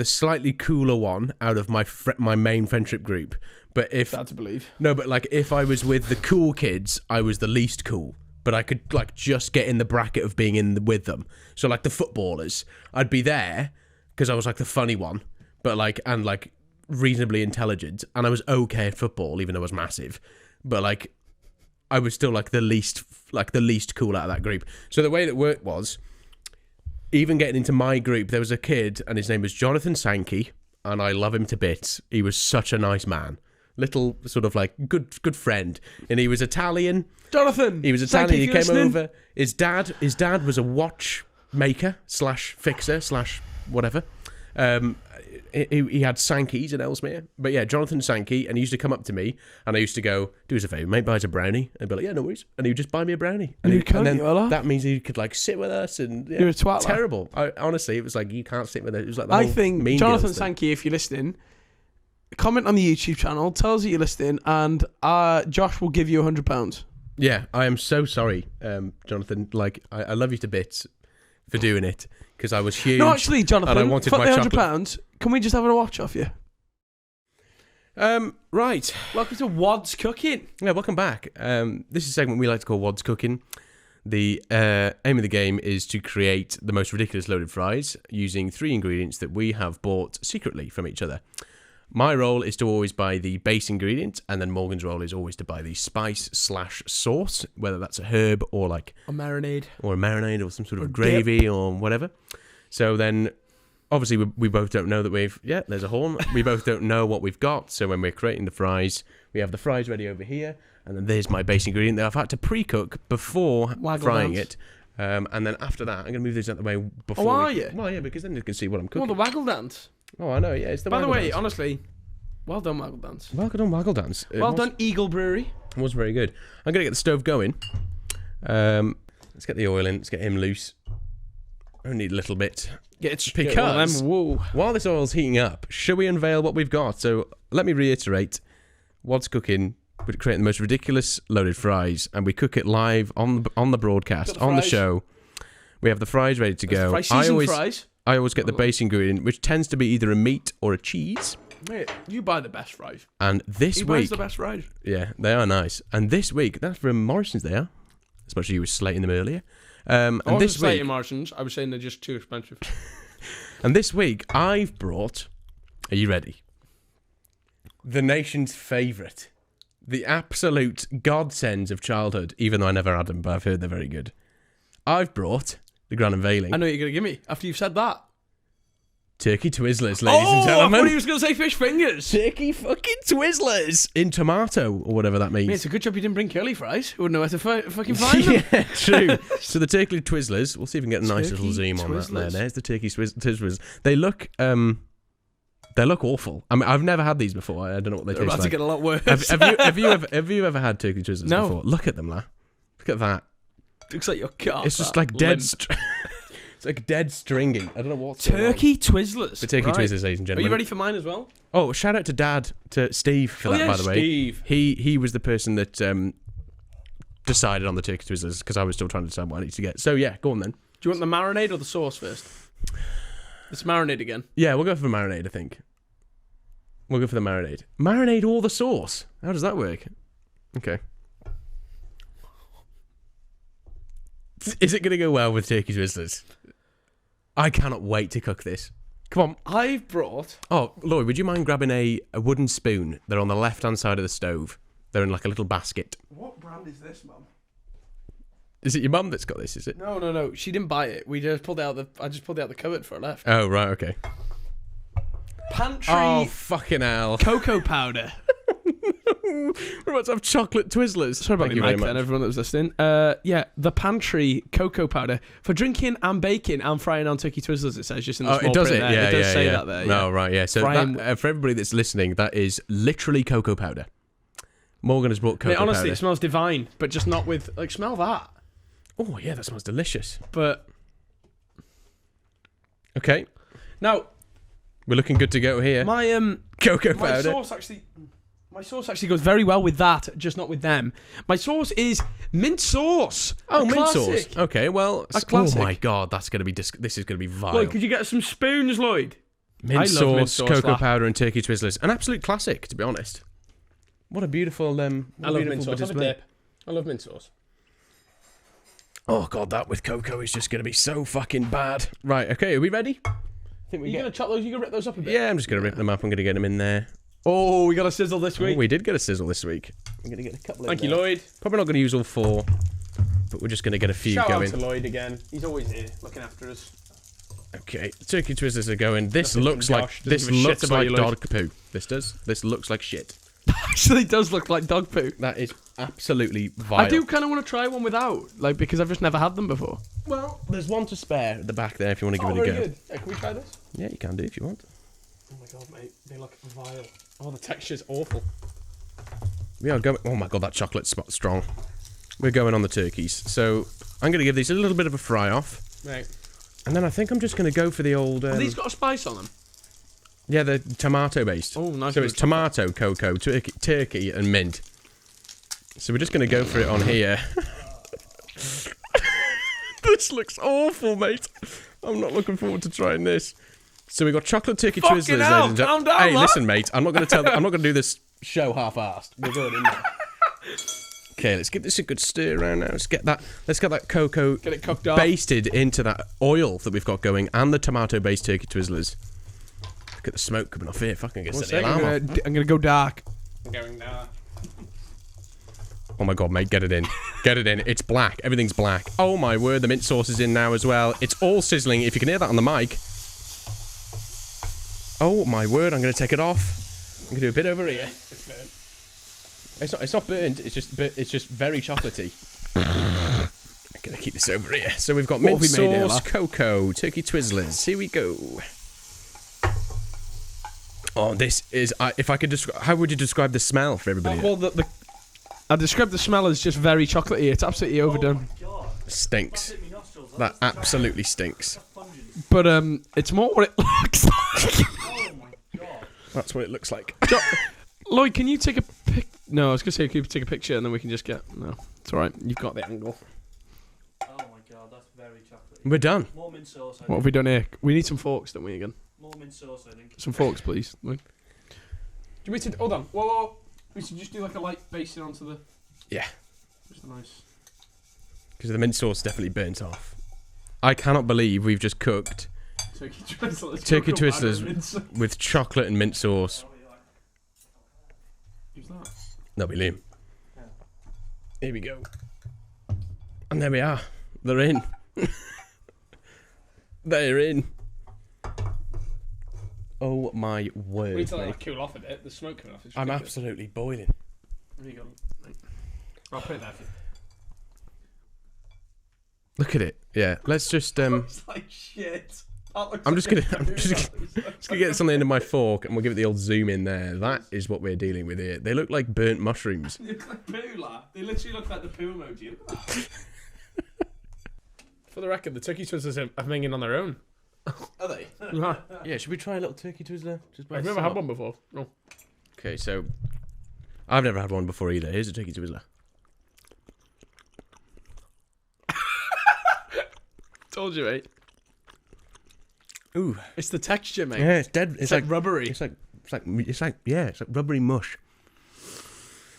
slightly cooler one out of my main friendship group. But if... Sad to believe. No, but like if I was with the cool kids, I was the least cool. But I could like just get in the bracket of being with them. So like the footballers, I'd be there because I was like the funny one, but like and like reasonably intelligent, and I was okay at football even though I was massive. But like I was still like the least cool out of that group. So the way that worked was, even getting into my group, there was a kid and his name was Jonathan Sankey, and I love him to bits. He was such a nice man. Little sort of like good friend, and he was Italian. Jonathan, He was thank Italian. you He for came listening. over. His dad was a watchmaker / fixer / whatever. He had Sankeys in Ellesmere, but yeah, Jonathan Sankey, and he used to come up to me, and I used to go, "Do us a favour, mate, buy us a brownie." And I'd be like, "Yeah, no worries," and he would just buy me a brownie. And, You cunt, then you are. that means he could like sit with us, and yeah, You're a twat, lad. terrible. Honestly, it was like you can't sit with us. It was like the I whole think Mean Jonathan Girls thing. Sankey, if you're listening, comment on the YouTube channel, tell us that you're listening, and Josh will give you £100. Yeah, I am so sorry, Jonathan. Like, I love you to bits for doing it because I was huge. No, actually, Jonathan, and I wanted fuck my the chocolate. £100. Can we just have a watch off you? Right. Welcome to Wad's Cooking. Yeah, welcome back. This is a segment we like to call Wad's Cooking. The aim of the game is to create the most ridiculous loaded fries using 3 ingredients that we have bought secretly from each other. My role is to always buy the base ingredient, and then Morgan's role is always to buy the spice / sauce, whether that's a herb or like A marinade. or a marinade or some sort Or of gravy or whatever. So then, obviously, we both don't know that there's a horn. We both don't know what we've got. So when we're creating the fries, we have the fries ready over here. And then there's my base ingredient that I've had to pre-cook before Waggle frying dance. it. And then after that, I'm going to move this out the way before. Oh, are you? Well, yeah, because then you can see what I'm cooking. Well, the waggle dance. Oh, I know. Yeah, it's the. By the waggle way, dance. honestly, well done, waggle dance. Well done, waggle dance. Well done, Eagle Brewery. It was very good. I'm going to get the stove going. Let's get the oil in. Let's get him loose. Only a little bit. Because while this oil's heating up, shall we unveil what we've got? So let me reiterate. What's cooking? We're creating the most ridiculous loaded fries, and we cook it live on the broadcast, on the show. We have the fries ready to go. Fries. I always get the base ingredient, which tends to be either a meat or a cheese. Mate, you buy the best fries. And this He week... buys the best fries. Yeah, they are nice. And this week, that's from Morrison's they are. Especially you were slating them earlier. And I wasn't this week... slating Martians. I was saying they're just too expensive. And this week, I've brought... Are you ready? The nation's favourite. The absolute godsends of childhood, even though I never had them, but I've heard they're very good. I've brought the grand unveiling. I know you're going to give me after you've said that. Turkey Twizzlers, ladies and gentlemen. I thought he was going to say fish fingers. Turkey fucking Twizzlers in tomato, or whatever that means. Mate, it's a good job you didn't bring curly fries. We wouldn't know where to fucking find them. Yeah, true. So the Turkey Twizzlers, we'll see if we can get a nice little zoom on that there. Twizzlers. There's the Turkey Twizzlers. They look awful. I mean, I've never had these before. I don't know what they They're taste about to like. get a lot worse. Have you ever had Turkey Twizzlers No. before? Look at them, la. Look at that. Looks like your car. It's just like dead. It's like dead stringing. I don't know what's Turkey Twizzlers. The Turkey Right. Twizzlers, ladies and Are gentlemen. you ready for mine as well? Oh, shout out to Dad, to Steve for that, by the way. Steve. He was the person that decided on the Turkey Twizzlers because I was still trying to decide what I need to get. So yeah, go on then. Do you want the marinade or the sauce first? Let's marinade again. Yeah, we'll go for the marinade, I think. We'll go for the marinade. Marinade or the sauce? How does that work? Okay. Is it going to go well with Turkey Twizzlers? I cannot wait to cook this. Come on. I've brought... Oh, Lloyd, would you mind grabbing a wooden spoon? They're on the left-hand side of the stove. They're in like a little basket. What brand is this, Mum? Is it your mum that's got this, is it? No. She didn't buy it. I just pulled it out the cupboard for her left. Oh, right, okay. Pantry Oh, fucking hell. cocoa powder. We're about to have chocolate Twizzlers. Sorry about Thank the you very mic then, much. everyone that was listening. Yeah, the pantry cocoa powder for drinking and baking and frying on turkey Twizzlers. It says just in the Oh, small it does print it? there. Yeah, it does yeah, say yeah. that there. No, Yeah. right, yeah. So Frying- that, for everybody that's listening, that is literally cocoa powder. Morgan has brought cocoa Mate, honestly, powder. it smells divine, but just not with like smell that. Oh, yeah, that smells delicious. But Okay, now we're looking good to go here. my Cocoa my powder. sauce actually goes very well with that, just not with them. My sauce is mint sauce. Oh, A mint classic. sauce. Okay, well, A classic. oh my god, that's gonna be this is gonna be vile. Lloyd, could you get some spoons, Lloyd? mint, I sauce, love mint sauce, cocoa lad. powder, and turkey Twizzlers. An absolute classic, to be honest. What a beautiful I love mint sauce. Have a display. dip. I love mint sauce. Oh god, that with cocoa is just gonna be so fucking bad. Right, okay, are we ready? I think Are you gonna chop those? You gonna rip those up a bit? Yeah, I'm just gonna rip them up. I'm gonna get them in there. Oh, we got a sizzle this Oh, week. we did get a sizzle this week. I'm gonna get a couple. Thank in you, there. Lloyd. Probably not gonna use all 4, but we're just gonna get a few Shout going. out to Lloyd again. He's always here, looking after us. Okay, turkey Twizzlers are going. This Nothing looks from like Josh. Doesn't this give a shit looks about like you, Lloyd. dog poo. This does. This looks like shit. Actually, does look like dog poo. That is absolutely vile. I do kind of want to try one without, like, because I've just never had them before. Well, there's one to spare at the back there if you want to give it a very go. good. Yeah, can we try this? Yeah, you can do if you want. Oh my god, mate, they look vile. Oh, the texture's awful. We are going. Oh my god, that chocolate's strong. We're going on the turkeys. So I'm going to give these a little bit of a fry off, Right. and then I think I'm just going to go for the old. These got a spice on them. Yeah, they're tomato based. Oh, nice. So it's tomato, cocoa, turkey, and mint. So we're just going to go for it on here. This looks awful, mate. I'm not looking forward to trying this. So we got chocolate turkey Fucking Twizzlers. hell, ladies and calm gentlemen. down, Hey, lad. listen, mate. I'm not going to do this show half-assed. We're going in there. Okay, let's give this a good stir around now. Let's get that cocoa Get it cooked up. basted into that oil that we've got going, and the tomato-based turkey Twizzlers. Look at the smoke coming off here. Fucking get the alarm off. I'm gonna go dark. I'm going dark. Oh my god, mate, get it in. Get it in. It's black. Everything's black. Oh my word, the mint sauce is in now as well. It's all sizzling. If you can hear that on the mic. Oh my word, I'm going to take it off. I'm going to do a bit over here. It's not burnt. It's just very chocolatey. I'm going to keep this over here. So we've got What mint have we made here, sauce, lad? cocoa, turkey Twizzlers. Here we go. Oh, this is... if I could describe... How would you describe the smell for everybody? Well, I described the smell as just very chocolatey. It's absolutely overdone. Oh my god. Stinks. That's hit me nostrils. That absolutely stinks. That's pungent. But it's more what it looks like. Oh my god. That's what it looks like. Lloyd, can you take a pic? No, I was gonna say, can you take a picture and then we can just get. No, it's all right. You've got the angle. Oh my god, that's very chocolatey. We're done. More mint sauce, I What think. have we done here? We need some forks, don't we? Again, More mint sauce, I think. some forks, please. Lloyd. Do you want me to? Hold on. Whoa. We should just do like a light basting onto the. Yeah. Just a nice. Because the mint sauce definitely burnt off. I cannot believe we've just cooked Turkey Twizzlers. turkey Cocoa Twizzlers powder, mint sauce. with chocolate and mint sauce. Who's that? That'll be Liam. Yeah. Here we go. And there we are. They're in. They're in. Oh my word. We need to let mate. that cool off a bit. The smoke coming off. It's I'm ridiculous. absolutely boiling. There you go. I'll put it there for you. Look at it. Yeah. Let's just It's like shit. I'm just gonna just gonna get something into my fork and we'll give it the old zoom in there. That is what we're dealing with here. They look like burnt mushrooms. They look like poo, lad. They literally look like the poo emoji. Look at that. For the record, the turkey twizzlers are hanging on their own. Are they? Yeah, should we try a little turkey twizzler? Just by I've never had itself? one before. No. Okay, so I've never had one before either. Here's a turkey twizzler. Told you, mate. Ooh, It's the texture, mate. yeah, it's dead. It's like rubbery. It's like rubbery mush.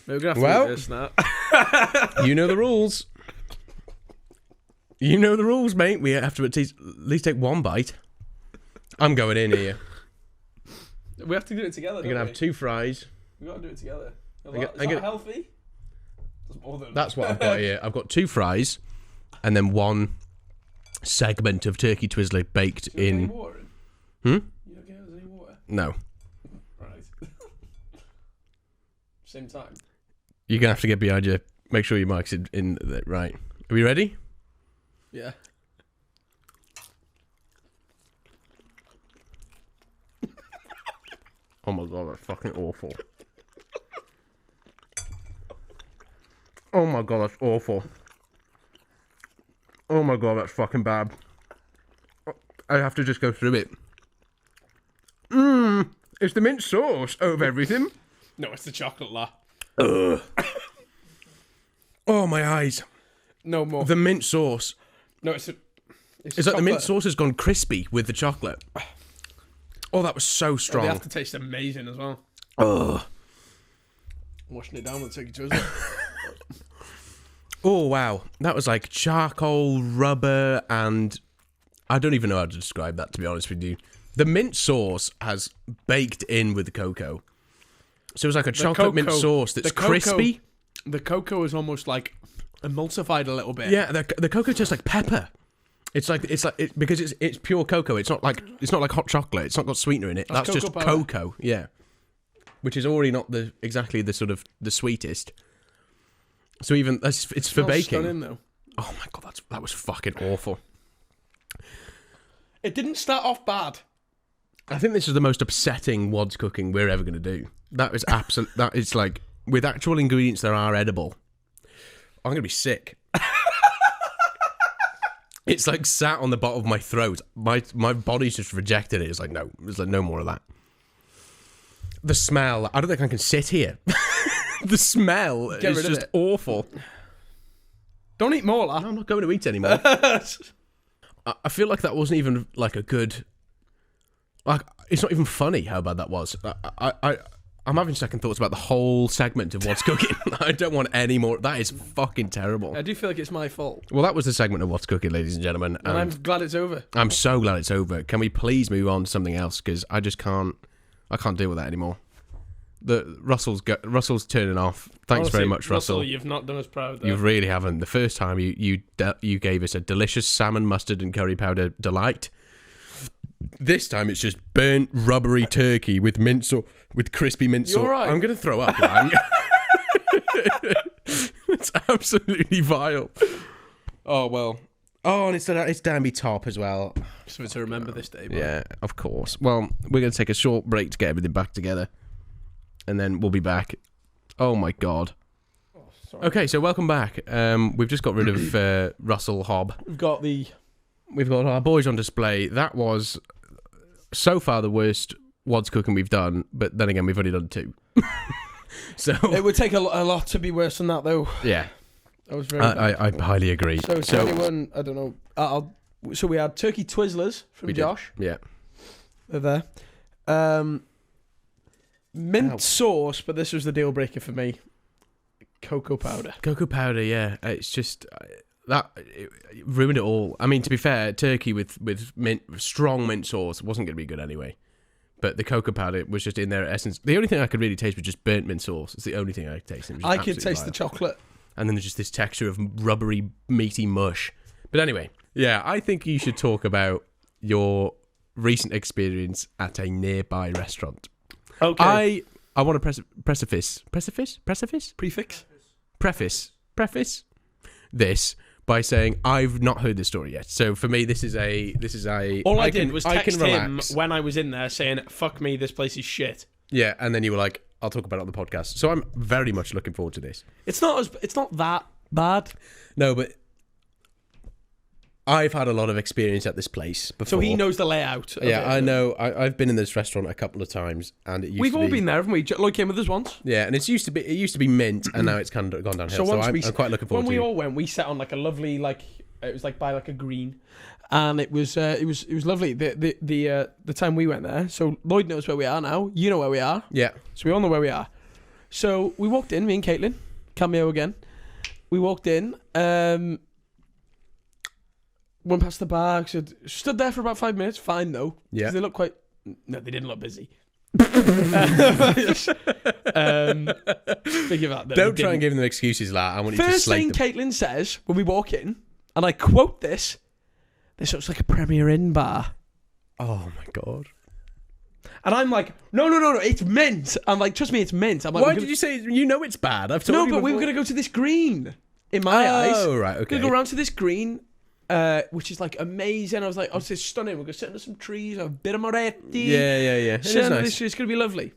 Maybe we're gonna Well- have to do this now. You know the rules. You know the rules, mate. We have to at least take one bite. I'm going in here. We have to do it together. We're gonna have 2 fries. We gotta do it together. Is get- that I get- healthy? That's more than. That's what I've got here. I've got 2 fries, and then 1 segment of turkey twizzler baked Do you not get in. any water in? Hmm? You don't get any water. No, Right. Same time. you're gonna have to get behind you. Make sure your mic's in the, right. Are we ready? Yeah. Oh my god, that's fucking awful. Oh my god, that's awful. Oh my god, that's fucking bad. I have to just go through it. It's the mint sauce over everything. No, it's the chocolate la. Ugh. Oh my eyes. No more. The mint sauce. No, it's It's like the mint sauce has gone crispy with the chocolate. Oh, that was so They strong. have to taste amazing as well. Ugh. Washing it down with turkey twizzler. Oh wow, that was like charcoal, rubber, and I don't even know how to describe that, to be honest with you. The mint sauce has baked in with the cocoa, so it's like a chocolate mint sauce that's crispy. The cocoa is almost like emulsified a little bit. Yeah, the cocoa tastes like pepper. Because it's pure cocoa. It's not like hot chocolate. It's not got sweetener in it. That's That's just cocoa powder. cocoa. Yeah, which is already not exactly the sort of the sweetest. So even it's for Smells baking. stunning, though. Oh my god, that was fucking awful. It didn't start off bad. I think this is the most upsetting wads cooking we're ever going to do. That is absolute. That is like with actual ingredients that are edible. I'm going to be sick. It's like sat on the bottom of my throat. My body's just rejected it. It's like no more of that. The smell. I don't think I can sit here. The smell Get is rid of just it. awful. Don't eat more, lad. I'm not going to eat anymore. I feel like that wasn't even like a good. Like it's not even funny how bad that was. I'm having second thoughts about the whole segment of what's cooking. I don't want any more. That is fucking terrible. I do feel like it's my fault. Well, that was the segment of what's cooking, ladies and gentlemen. And I'm glad it's over. I'm so glad it's over. Can we please move on to something else? Because I just can't. I can't deal with that anymore. Russell's turning off. Thanks Honestly, very much, Russell. You've not done us proud, though. You really haven't. The first time you gave us a delicious salmon, mustard, and curry powder delight. This time it's just burnt rubbery turkey with mint sauce, with crispy mint sauce. You're right. I'm gonna throw up. Man. It's absolutely vile. Oh, well. Oh, and it's Danby Top as well. Something to remember this day. But. Yeah, of course. Well, we're going to take a short break to get everything back together. And then we'll be back. Oh, my God. Oh, sorry. Okay, so welcome back. We've just got rid of Russell Hobb. We've got our boys on display. That was so far the worst Wads cooking we've done. But then again, we've only done 2. So it would take a lot to be worse than that, though. Yeah. I was very. I highly agree. So anyone, I don't know. So we had turkey Twizzlers from Josh. Yeah. They're there. Mint sauce, but this was the deal breaker for me. Cocoa powder. Cocoa powder, yeah. It's just it ruined it all. I mean, to be fair, turkey with strong mint sauce wasn't going to be good anyway. But the cocoa powder was just in their essence. The only thing I could really taste was just burnt mint sauce. It's the only thing I could taste. I could taste the chocolate. And then there's just this texture of rubbery, meaty mush. But anyway, yeah, I think you should talk about your recent experience at a nearby restaurant. Okay. I want to preface this by saying I've not heard this story yet. So for me, this is a. All I did was text him when I was in there saying, "Fuck me, this place is shit." Yeah, and then you were like, "I'll talk about it on the podcast." So I'm very much looking forward to this. It's not that bad. No, but I've had a lot of experience at this place before. So he knows the layout. Yeah, I know. I've been in this restaurant a couple of times, and we've all been there, haven't we? Lloyd came with us once. Yeah, and it used to be mint, and now it's kind of gone downhill. So I'm quite looking forward to it. When we all went, we sat on like a lovely it was like by like a green, and it was lovely. The time we went there. So Lloyd knows where we are now. You know where we are. Yeah. So we all know where we are. So we walked in, me and Caitlin, cameo again. We walked in. Went past the bar, stood there for about 5 minutes. Fine though. Yeah. They looked quite. No, they didn't look busy. Thinking about that. Don't try and give them excuses, lad. I want you to slate them. First thing Caitlin says when we walk in, and I quote this looks like a Premier Inn bar. Oh my God. And I'm like, no, it's mint. I'm like, trust me, it's mint. I'm like, why did you say you know it's bad? I've told you before. we were going to go to this green, in my eyes. Oh, right, okay. We're going to go around to this green. Which is like amazing. I was like, it's stunning. We're going to sit under some trees, have a bit of Moretti. Yeah. It is nice. It's going to be lovely.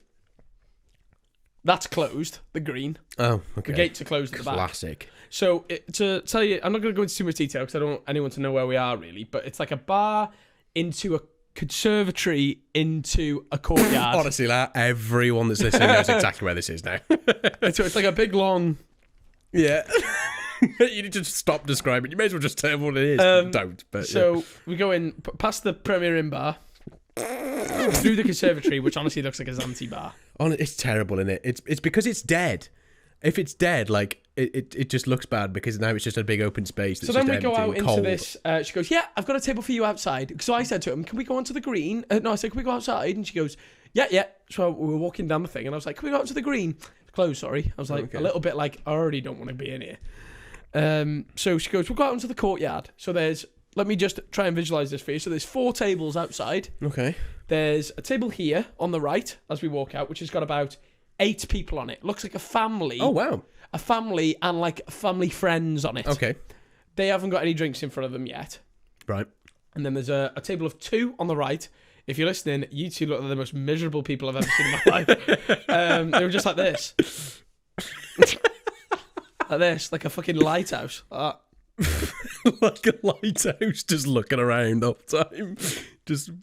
That's closed, the green. Oh, okay. The gates are closed at the back. Classic. So, to tell you, I'm not going to go into too much detail because I don't want anyone to know where we are really, but it's like a bar into a conservatory into a courtyard. Honestly, everyone that's listening knows exactly where this is now. So it's like a big long... Yeah. You need to stop describing. You may as well just tell what it is. Don't. But so we go in past the Premier Inn bar, through the conservatory, which honestly looks like a Zante bar. It's terrible, isn't it? It's because it's dead. If it's dead, like it just looks bad because now it's just a big open space. That's so then just we go out into cold. this. She goes, "Yeah, I've got a table for you outside." So I said to him, "Can we go onto the green?" No, I said, "Can we go outside?" And she goes, "Yeah." So we were walking down the thing, and I was like, "Can we go out to the green?" It's closed, sorry. I was like a little bit like, I already don't want to be in here. So she goes, we'll go out into the courtyard. So let me just try and visualize this for you. So there's 4 tables outside. Okay. There's a table here on the right as we walk out, which has got about 8 people on it. Looks like a family. Oh, wow. A family and like family friends on it. Okay. They haven't got any drinks in front of them yet. Right. And then there's a table of 2 on the right. If you're listening, you 2 look like the most miserable people I've ever seen in my life. They were just like this. Like this, like a fucking lighthouse. Like a lighthouse, just looking around all the time.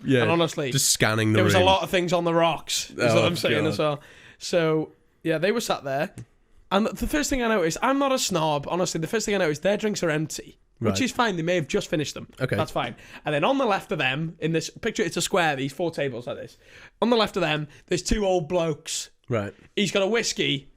And honestly, just scanning the room. There was a lot of things on the rocks, is what I'm saying as well. So, yeah, they were sat there. And the first thing I noticed, I'm not a snob, honestly, the first thing I noticed, their drinks are empty. Right. Which is fine, they may have just finished them. Okay. That's fine. And then on the left of them, in this picture, it's a square, these 4 tables like this. On the left of them, there's 2 old blokes. Right. He's got a whiskey.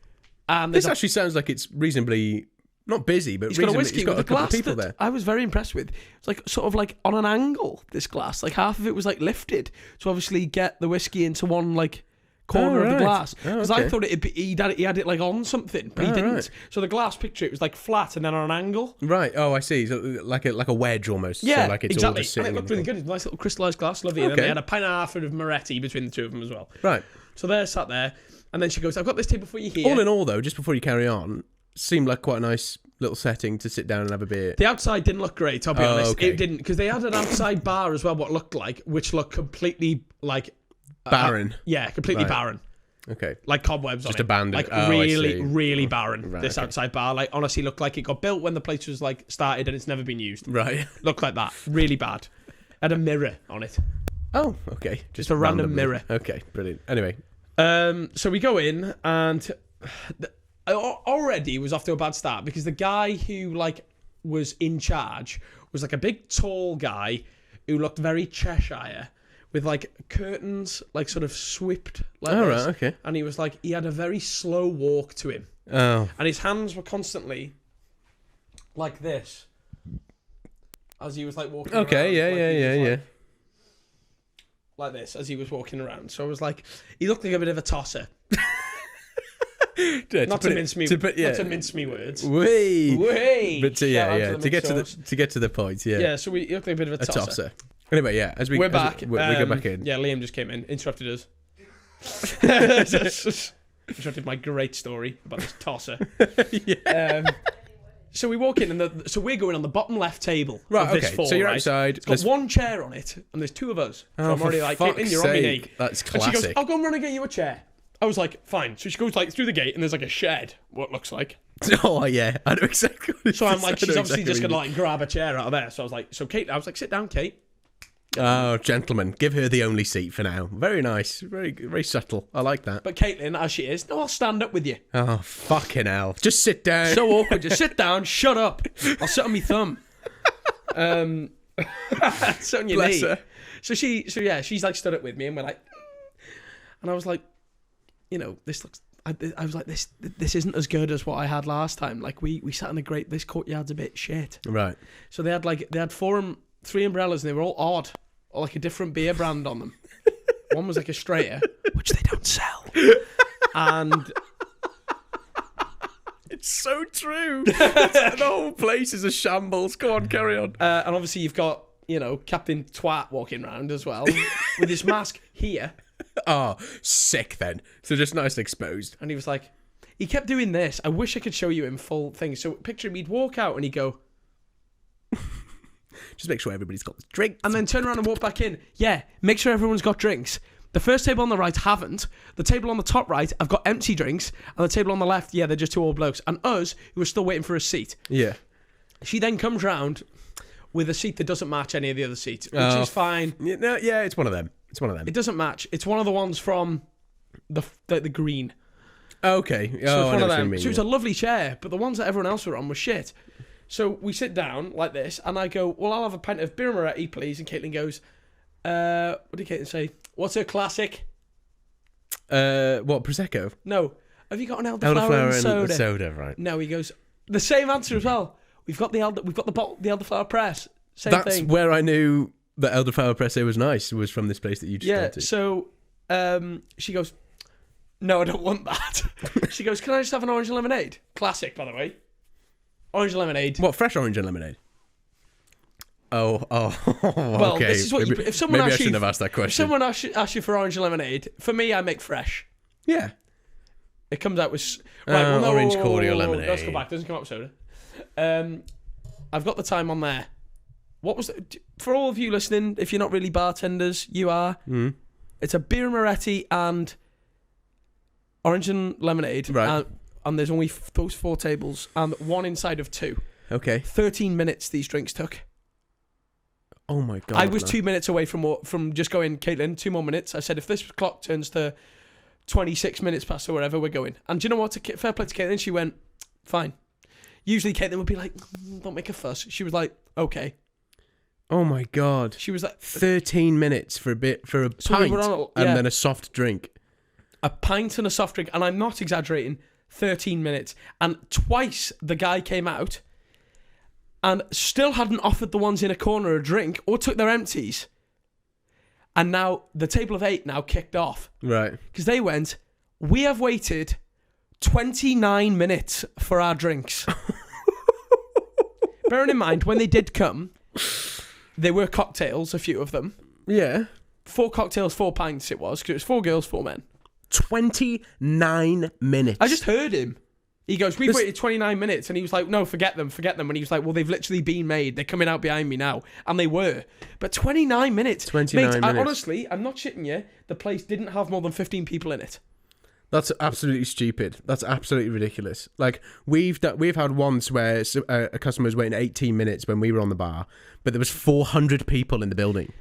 And this actually sounds like it's reasonably not busy, but he's got a whiskey he's got with a couple glass of people there. I was very impressed with. It's like sort of like on an angle. This glass, like half of it was like lifted to obviously get the whiskey into one like corner of the glass. Because I thought he had it like on something, but he didn't. Right. So the glass picture, it was like flat and then on an angle. Right. Oh, I see. So like a wedge almost. Yeah, so like it's exactly. All just sitting and it looked really good. It's a nice little crystallised glass, lovely. And then they had a pint and a half of Moretti between the 2 of them as well. Right. So they're sat there. And then she goes, I've got this table for you here. All in all, though, just before you carry on, seemed like quite a nice little setting to sit down and have a beer. The outside didn't look great, I'll be honest. Okay. It didn't, because they had an outside bar as well, which looked completely like... Barren. Completely Right. barren. Okay. Like cobwebs Just on it. abandoned. Like Oh, I really, see. really barren. Right, This okay. outside bar, like, honestly looked like it got built when the place was like started and it's never been used. Right. Looked like that. Really bad. Had a mirror on it. Oh, okay. Just a random randomly. mirror. Okay, brilliant. Anyway. So we go in and already was off to a bad start because the guy who like was in charge was like a big tall guy who looked very Cheshire with like curtains like sort of swept like Oh, this. right, okay. And he was like, he had a very slow walk to him Oh. and his hands were constantly like this as he was like walking around. Okay, yeah, like, yeah, he yeah, was, yeah. like, like this as he was walking around. So I was like, he looked like a bit of a tosser. Yeah, Not to mince me words. Way. But Shout out to get sauce. to get to the point, yeah. Yeah, so we looked like a bit of a A tosser. tosser. Anyway, yeah, as We're back. we go back in. Yeah, Liam just came in, interrupted us. Interrupted my great story about this tosser. Yeah. So we walk in, and so we're going on the bottom left table. Right, of this okay. floor, So you're right? outside. It's got one chair on it, and there's two of us. So Oh, I'm already for like, fuck's Caitlin, you're on my knee. sake. That's And she classic. goes, I'll go and run and get you a chair. I was like, fine. So she goes like through the gate, and there's like a shed, what it looks like. Oh, yeah. I know exactly what it So I'm is. like, I she's know obviously exactly just what going you to like grab a chair out of there. So I was like, sit down, Kate. mean. Oh, gentlemen, give her the only seat for now. Very nice. Very, very subtle. I like that. But Caitlin, as she is, no, I'll stand up with you. Oh, fucking hell. Just sit down. So awkward. Just sit down, shut up. I'll sit on my thumb. Sit on your Bless knee. her. So she's like stood up with me, and we're like, and I was like, you know, this looks. I was like, this isn't as good as what I had last time. Like we sat in this courtyard's a bit shit. Right. So they had three umbrellas, and they were all odd, or like a different beer brand on them. One was like a Strata, which they don't sell, and. It's so true. The whole place is a shambles. Go on, carry on. And obviously you've got, you know, Captain Twat walking around as well with his mask here. Oh, sick then. So just nice and exposed. And he was like, he kept doing this. I wish I could show you in full thing. So picture him, he'd walk out and he'd go, Just make sure everybody's got the drink. and then turn around and walk back in. Yeah, make sure everyone's got drinks. The first table on the right haven't. The table on the top right, I've got empty drinks. And the table on the left, yeah, they're just two old blokes. And us, who are still waiting for a seat. Yeah. She then comes round with a seat that doesn't match any of the other seats, which is fine. Yeah, no, yeah, it's one of them. It's one of them. It doesn't match. It's one of the ones from the green. Okay. So Oh, it's I one know of what you them. mean, So it's yeah. a lovely chair, but the ones that everyone else were on were shit. So we sit down like this, and I go, well, I'll have a pint of beer Moretti, please. And Caitlin goes, what did Caitlin say? What's her classic? What, Prosecco? No. Have you got an elderflower and soda? Soda, right. No, he goes, the same answer as well. We've got the elderflower press. Same That's thing. where I knew that Elderflower Presse was nice, was from this place that you just Yeah, went to. so she goes, no, I don't want that. She goes, can I just have an orange and lemonade? Classic, by the way. Orange and lemonade. What, fresh orange and lemonade? Oh, Well, okay. this is what maybe, if someone maybe I asks you, shouldn't have asked that if question. someone asks you for orange and lemonade, for me, I make fresh. Yeah. It comes out with no, orange cordial lemonade. Let's go back. Doesn't come out with soda. I've got the time on there. What was for all of you listening? If you're not really bartenders, you are. Mm. It's a beer Moretti and orange and lemonade. Right. And there's only those 4 tables and one inside of 2. Okay. 13 minutes these drinks took. Oh my god. I was man. 2 minutes away from just going, Caitlin, 2 more minutes. I said, if this clock turns to 26 minutes past or whatever, we're going. And do you know what? Fair play to Caitlin. She went, fine. Usually Caitlin would be like, don't make a fuss. She was like, okay. Oh my god. She was like, 13 minutes for a pint So we were on and yeah. then a soft drink. A pint and a soft drink. And I'm not exaggerating. 13 minutes. And twice the guy came out and still hadn't offered the ones in a corner a drink or took their empties. And now the table of 8 now kicked off. Right. Because they went, we have waited 29 minutes for our drinks. Bearing in mind, when they did come, they were cocktails, a few of them. Yeah. 4 cocktails, 4 pints it was, because it was 4 girls, 4 men. 29 minutes. I just heard him. He goes, we've waited 29 minutes. And he was like, no, forget them. And he was like, well, they've literally been made. They're coming out behind me now. And they were. But 29 minutes. 29 minutes. Honestly, I'm not shitting you. The place didn't have more than 15 people in it. That's absolutely stupid. That's absolutely ridiculous. Like, we've had once where a customer was waiting 18 minutes when we were on the bar, but there was 400 people in the building.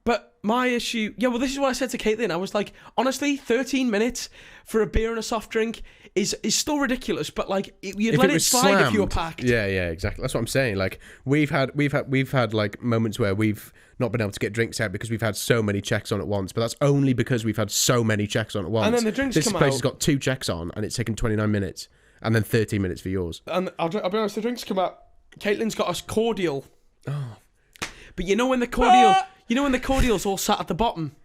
But my issue... Yeah, well, this is what I said to Caitlin. I was like, honestly, 13 minutes for a beer and a soft drink is still ridiculous, but, like, you'd If let it it was slide slammed, if you were packed. Yeah, exactly. That's what I'm saying. Like, we've had like moments where we've not been able to get drinks out because we've had so many checks on at once, but that's only because we've had so many checks on at once. And then the drinks this come place out. has got 2 checks on, and it's taken 29 minutes, and then 13 minutes for yours. And I'll be honest, the drinks come out. Caitlin's got us cordial. Oh. But you know when the cordial... You know when the cordial's all sat at the bottom?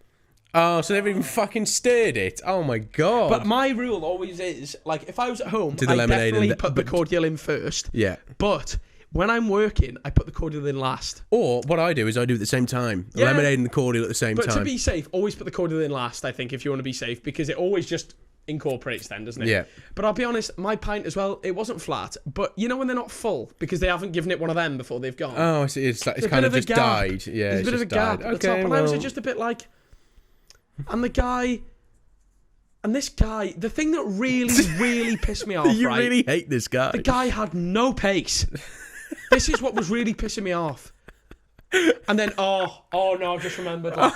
Oh, so they've even fucking stirred it. Oh my god. But my rule always is, like, if I was at home, Do the I lemonade definitely in put the cordial in first. Yeah. But when I'm working, I put the cordial in last. Or what I do is I do it at the same time. The Yeah. lemonade and the cordial at the same But time. to be safe, always put the cordial in last, I think, if you want to be safe, because it always just incorporates then, doesn't it? Yeah. But I'll be honest, my pint as well, it wasn't flat. But you know when they're not full, because they haven't given it one of them before they've gone? Oh, I see. It's There's kind a of bit just of a gap. died. Yeah, There's a it's bit of a just gap died. at the top. And I was just a bit like... And the guy... And this guy, the thing that really, really pissed me off, You right? really hate this guy. The guy had no pace. This is what was really pissing me off. And then, oh no, I just remembered. Like,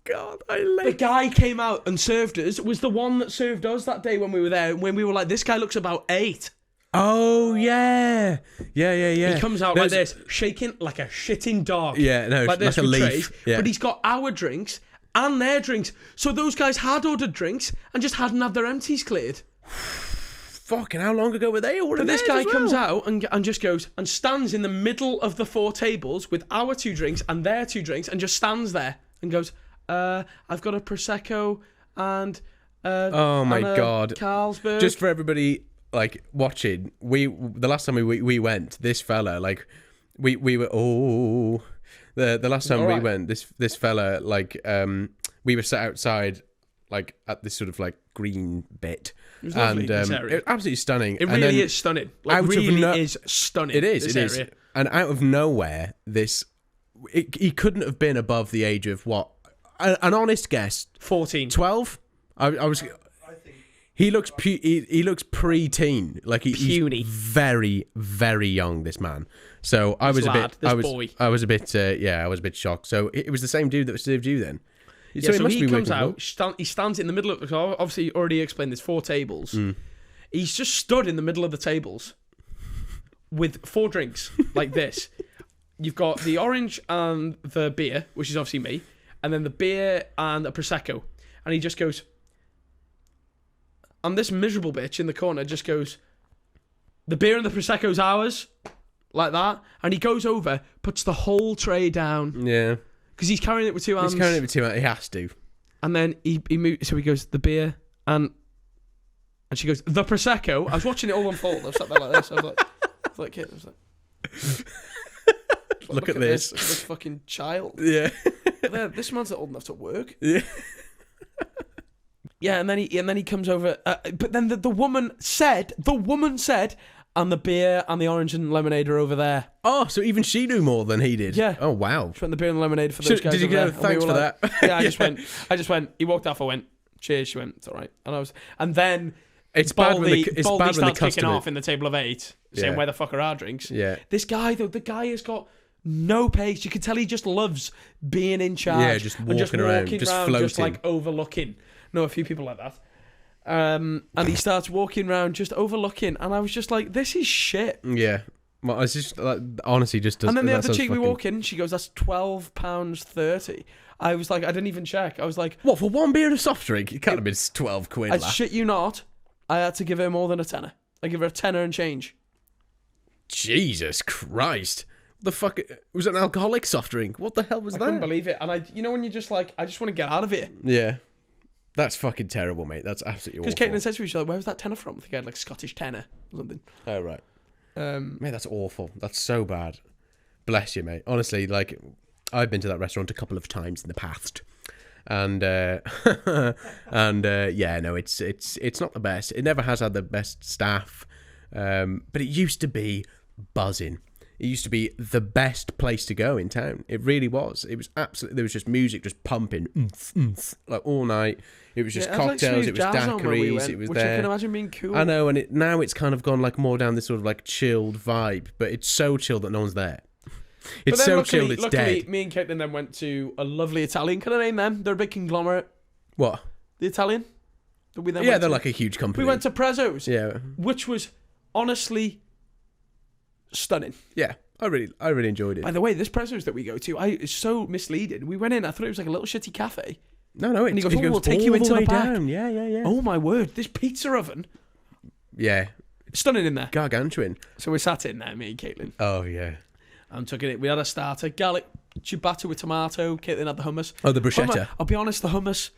God, the guy came out and served us, was the one that served us that day when we were there, when we were like, this guy looks about 8. Oh, yeah. Yeah. He comes out like this, shaking like a shitting dog. Yeah, no, like this like a with leaf. trays, Yeah. But he's got our drinks and their drinks. So those guys had ordered drinks and just hadn't had their empties cleared. Fucking how long ago were they ordering But this theirs guy as well? comes out and just goes and stands in the middle of the 4 tables with our 2 drinks and their 2 drinks and just stands there and goes, I've got a Prosecco and Oh my and a God. Carlsberg. Just for everybody like watching, the last time we went, this fella like we were the last time we went, this fella like we were sat outside like at this sort of like green bit. It was lovely, and this area. it, absolutely stunning. It And really then is stunning. Like, out of really no- is stunning. It is. This It is. area. And out of nowhere, he couldn't have been above the age of what? An honest guess, 14. 12. I was. I think He looks he looks pre-teen, like he's Puny. very, very young. This man. So I was lad, a bit. this I was. boy. I was a bit. I was a bit shocked. So it was the same dude that served you then. Yeah, so must he be comes working out, he stands in the middle of... Obviously, you already explained there's 4 tables. Mm. He's just stood in the middle of the tables with 4 drinks, like this. You've got the orange and the beer, which is obviously me, and then the beer and a Prosecco. And he just goes... And this miserable bitch in the corner just goes, the beer and the Prosecco's ours, like that. And he goes over, puts the whole tray down, Yeah, because he's carrying it with 2 hands. he's carrying it with 2 hands. He has to. And then he moves, so he goes, the beer, and she goes, the Prosecco. I was watching it all unfold. I was sat there like this. I was like, I was like, Look at this. Look at this fucking child. Yeah. This man's not old enough to work. Yeah. Yeah, and then he comes over. But then the woman said, and the beer and the orange and lemonade are over there. Oh, so even she knew more than he did. Yeah. Oh wow. She went the beer and the lemonade for those guys. Did you over go? there. And Thanks we for were that. like- Yeah, I just went. He walked off. I went, cheers. She went, it's all right. And then It's bad when Baldy, the it's Baldy bad when the starts kicking customer. off in the table of 8, saying, Yeah. where the fuck are our drinks? Yeah. This guy, though, the guy has got no pace. You can tell he just loves being in charge. Yeah, just and walking around, just just floating. like overlooking. No, a few people like that. And he starts walking around, just overlooking, and I was just like, this is shit. Yeah. Well, it's just like, honestly just does. And then the that other sounds chick we fucking- walk in, she goes, that's £12.30. I was like, I didn't even check. I was like, What, for 1 beer and a soft drink? It can't have been 12 quid. I lad. shit you not, I had to give her more than a tenner. I give her a tenner and change. Jesus Christ. The fuck? It was an alcoholic soft drink. What the hell was I that? couldn't believe it. And you know when you're just like, I just want to get out of here. Yeah. That's fucking terrible, mate. That's absolutely awful. Because Caitlin said to me, she's like, where was that tenner from? I think I had like Scottish tenner or something. Oh, right. Mate, that's awful. That's so bad. Bless you, mate. Honestly, like, I've been to that restaurant a couple of times in the past. and yeah, no, it's not the best. It never has had the best staff, but it used to be buzzing. It used to be the best place to go in town. It really was. It was absolutely. There was just music just pumping, like all night. It was just cocktails. It was daiquiris. It was which there. I can imagine being cool. I know, and now it's kind of gone like more down this sort of like chilled vibe. But it's so chilled that no one's there. It's so chilled. It's luckily, dead. me and Caitlin then went to a lovely Italian. Can I name them? They're a big conglomerate. What? The Italian. That we then Yeah, went they're to. like a huge company. We went to Prezzo's. Yeah. Which was honestly stunning. Yeah. I really enjoyed it. By the way, this Prezzo's that we go to, it's so misleading. We went in, I thought it was like a little shitty cafe. No, And he it goes, goes we'll take you all into the way the back. down. Yeah. Oh my word, this pizza oven. Yeah. Stunning in there. Gargantuan. So we sat in there, me and Caitlin. Oh, yeah. I'm taking it. We had a starter, garlic ciabatta with tomato. Caitlin had the hummus. Oh, the bruschetta. I'll be honest, the hummus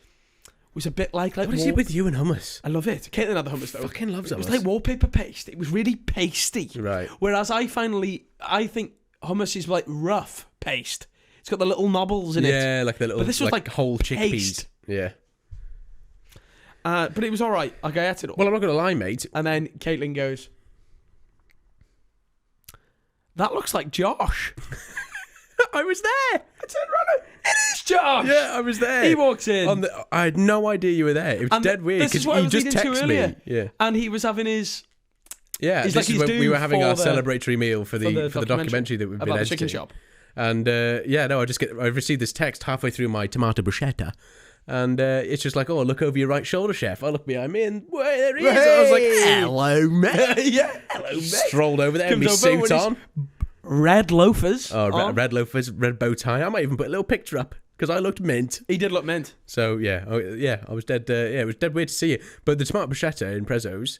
was a bit like What is it with you and hummus? I love it. Caitlin had the hummus though. Fucking loves It was hummus. like wallpaper paste. It was really pasty. Right. Whereas I think hummus is like rough paste. It's got the little knobbles in it. Yeah, like the little But this was like whole chickpeas. paste. Yeah. But it was all right. Like I ate it all. Well, I'm not going to lie, mate. And then Caitlin goes, "That looks like Josh." I was there. I turned around. It is Josh. Yeah, I was there. He walks in. I had no idea you were there. It was And dead weird this is because what I you was just leading to texted earlier. me. Yeah. And he was having his Yeah, He's this like is he's when we due were having for our the- celebratory meal for the documentary that we've been about the editing. chicken shop. And yeah, no, I received this text halfway through my tomato bruschetta. And it's just like, oh, look over your right shoulder, chef. I look behind me and wait, there he is. I was like, hello, mate. Yeah, hello, mate. Strolled over there with my Comes over suit with his on. Red loafers. Oh, on. red loafers, red bow tie. I might even put a little picture up because I looked mint. He did look mint. So yeah, I was dead. Yeah, it was dead weird to see it. But the tomato bruschetta in Prezzo's,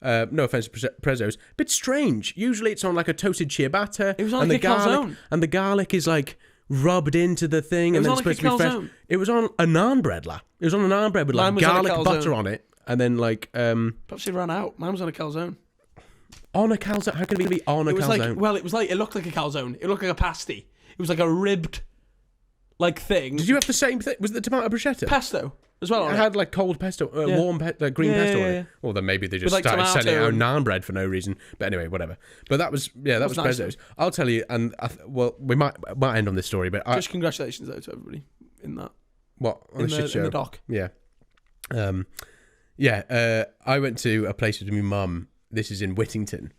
no offense to Prezzo's, a bit strange. Usually it's on like a toasted ciabatta. It was on and like the a garlic, calzone. and the garlic is like rubbed into the thing, and then it's was on supposed like a to be fresh. calzone. It was on a naan bread, la. It was on a naan bread with Mine like was on a garlic calzone. butter on it, and then like Perhaps he ran out. Mine was on a calzone. on a calzone. How can it be on a It was calzone? it looked like a calzone. It looked like a pasty. It was like a ribbed, like thing. Did you have the same thing? Was it the tomato bruschetta? pesto as well? I on it? had like cold pesto, Yeah. warm green Yeah, pesto on yeah, it. yeah. Well, then maybe they just like, started sending out tomato naan bread for no reason. But anyway, whatever. But that was was nice, Prezzo's. I'll tell you, and well, we might end on this story, but Just congratulations though to everybody in that what on in the shit show? in the doc. Yeah, I went to a place with my mum. This is in Whittington.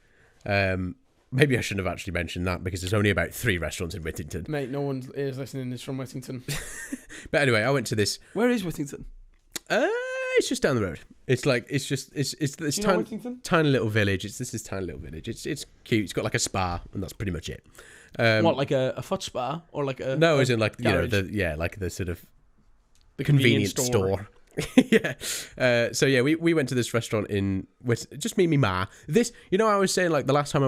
Maybe I shouldn't have actually mentioned that because there's only about 3 restaurants in Whittington. Mate, no one is listening. Is from Whittington. But anyway, I went to this. Where is Whittington? It's just down the road. It's like it's this Do you know Whittington? tiny little village. It's this tiny little village. It's cute. It's got like a spa, and that's pretty much it. What, like a foot spa or like a No, as in like garage? like the sort of the convenience store. Yeah. So yeah, we went to this restaurant just me and me ma. This, I was saying like the last time I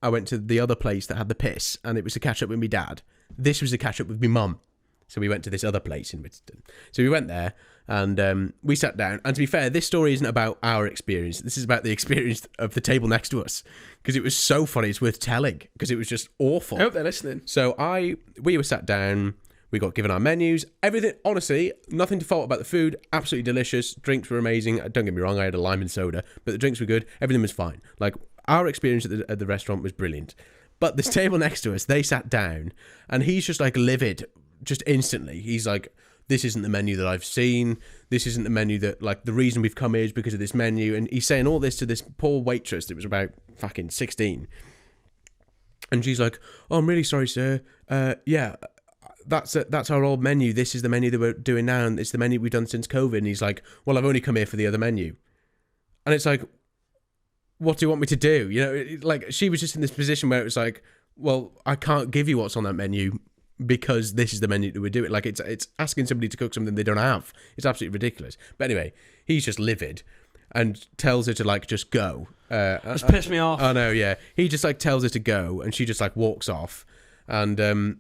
went to the other place that had the piss, and it was to catch up with me dad. This was to catch up with me mum. So we went to this other place in Whittington. So we went there and we sat down. And to be fair, this story isn't about our experience. This is about the experience of the table next to us, because it was so funny. It's worth telling because it was just awful. I hope they're listening. So we were sat down. We got given our menus. Everything, honestly, nothing to fault about the food. Absolutely delicious. Drinks were amazing. Don't get me wrong, I had a lime and soda, but the drinks were good. Everything was fine. Like, our experience at the restaurant was brilliant. But this table next to us, they sat down, and he's just like livid, just instantly. He's like, this isn't the menu that I've seen. This isn't the menu that, like, the reason we've come here is because of this menu. And he's saying all this to this poor waitress that was about fucking 16. And she's like, oh, I'm really sorry, sir. Yeah. That's our old menu. This is the menu that we're doing now, and it's the menu we've done since COVID. And he's like, well, I've only come here for the other menu. And it's like, what do you want me to do? Like, she was just in this position where it was like, well, I can't give you what's on that menu because this is the menu that we're doing. Like, it's asking somebody to cook something they don't have. It's absolutely ridiculous. But anyway, he's just livid and tells her to, like, just go. It's pissed me off. Oh, no, yeah. He just, like, tells her to go, and she just, like, walks off. And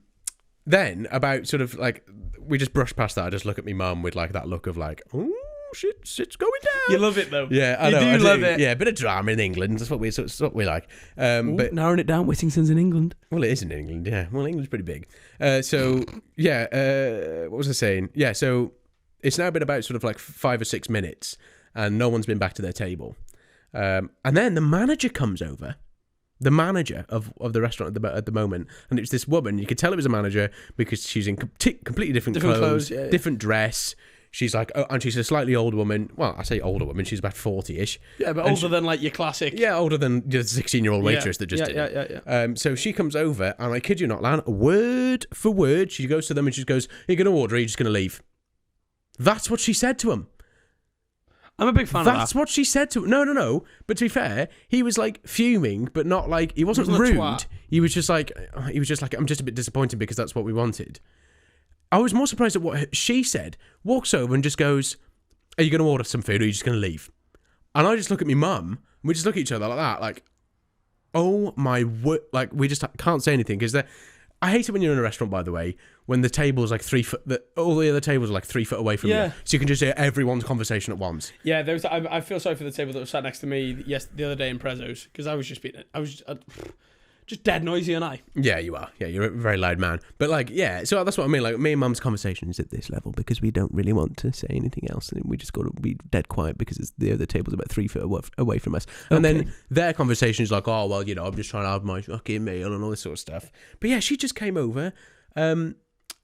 then, about sort of, like, we just brush past that. I just look at my mum with, like, that look of, like, oh, shit's going down. You love it, though. Yeah, I know. You do love it. Yeah, a bit of drama in England. That's what we like. But narrowing it down, Whittington's in England. well, it is in England, yeah. Well, England's pretty big. So, yeah, what was I saying? Yeah, so it's now been about sort of like 5 or 6 minutes, and no one's been back to their table. And then the manager comes over. The manager of the restaurant at the moment, and it was this woman. You could tell it was a manager because she's in completely different clothes, yeah. different dress. She's like, and she's a slightly older woman. Well, I say older woman. She's about 40-ish. Yeah, but older than like your classic. Yeah, older than the 16-year-old waitress that just did it. Yeah. So she comes over, and I kid you not, Lan, word for word, she goes to them and she goes, "Are you going to order? Or are you just going to leave?" That's what she said to him. I'm a big fan of that. That's what she said to him. No. But to be fair, he was like fuming, but not like, he wasn't rude. He was just like, I'm just a bit disappointed because that's what we wanted. I was more surprised at what she said. Walks over and just goes, "Are you going to order some food or are you just going to leave?" And I just look at my mum, and we just look at each other like that, like, oh my word. Like, we just can't say anything because I hate it when you're in a restaurant, by the way, when the table's like 3 foot, all the other tables are like 3 foot away from you. So you can just hear everyone's conversation at once. Yeah, I feel sorry for the table that was sat next to me the other day in Prezzo's, because I was just just dead noisy, and I. Yeah, you are. Yeah, you're a very loud man. But like, yeah, so that's what I mean. Like, me and Mum's conversation is at this level because we don't really want to say anything else, and we just got to be dead quiet because the other table's about 3 foot away from us. And then their conversation is like, "Oh well, you know, I'm just trying to have my fucking meal and all this sort of stuff." But yeah, she just came over.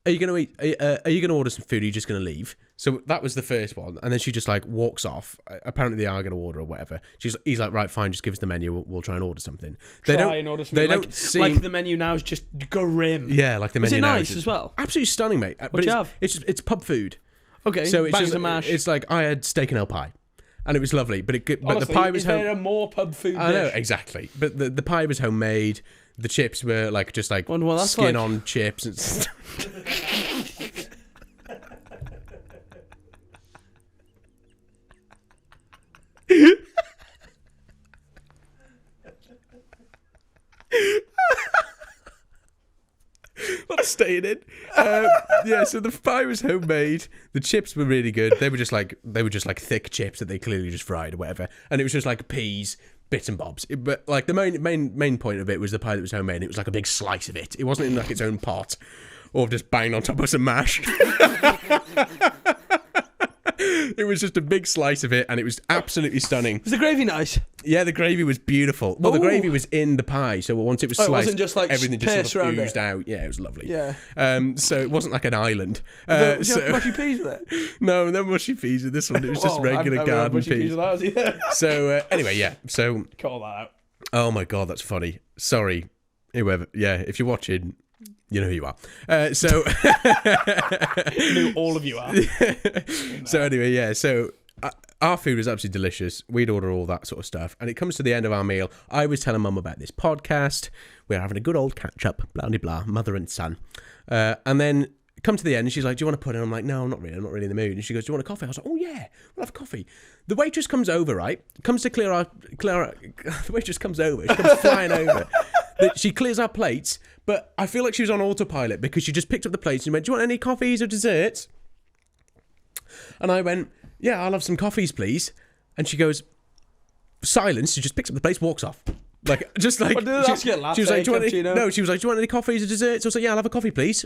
Are you going to eat? Are you going to order some food? Or are you just going to leave? So that was the first one, and then she just like walks off. Apparently they are going to order or whatever. He's like, "Right, fine, just give us the menu. We'll try and order something." They don't seem like the menu now is just grim. Yeah, like the menu. Was it now nice is as well? Absolutely stunning, mate. What'd you have? It's pub food. Okay, so it's bangers just and mash. It's like I had steak and ale pie, and it was lovely. But Honestly, the pie was is there a more pub food I know dish? exactly. But the pie was homemade. The chips were like just like skin on chips and stuff. Not staying in. Yeah, so the pie was homemade. The chips were really good. They were just like thick chips that they clearly just fried or whatever. And it was just like peas, bits and bobs. But like the main point of it was the pie that was homemade. It was like a big slice of it. It wasn't in like its own pot or just banged on top of some mash. It was just a big slice of it, and it was absolutely stunning. Was the gravy nice? Yeah, the gravy was beautiful. Well, the gravy was in the pie, so once it was sliced, it wasn't just like everything just sort of oozed out. Yeah, it was lovely. Yeah. So it wasn't like an island. Did you have mushy peas with it? No mushy peas with this one. It was just regular garden peas. So anyway, yeah. So cut all that out. Oh my god, that's funny. Sorry, whoever. Yeah, if you're watching. You know who you are. So knew all of you are. So anyway, yeah. So our food was absolutely delicious. We'd order all that sort of stuff, and it comes to the end of our meal. I was telling Mum about this podcast. We're having a good old catch up, blah blah blah, mother and son. And then come to the end, and she's like, "Do you want to put in?" I'm like, "No, I'm not really in the mood." And she goes, "Do you want a coffee?" I was like, "Oh yeah, we'll have a coffee." The waitress comes over, right? Comes to clear our. The waitress comes over. She comes flying over. She clears our plates, but I feel like she was on autopilot because she just picked up the plates and went, "Do you want any coffees or desserts?" And I went, "Yeah, I'll have some coffees, please." And she goes, silence. She just picks up the plates, walks off. Like, just like, what did I ask you? Latte, she was like, "Do you want any?" cappuccino? No, she was like, "Do you want any coffees or desserts?" I was like, "Yeah, I'll have a coffee, please."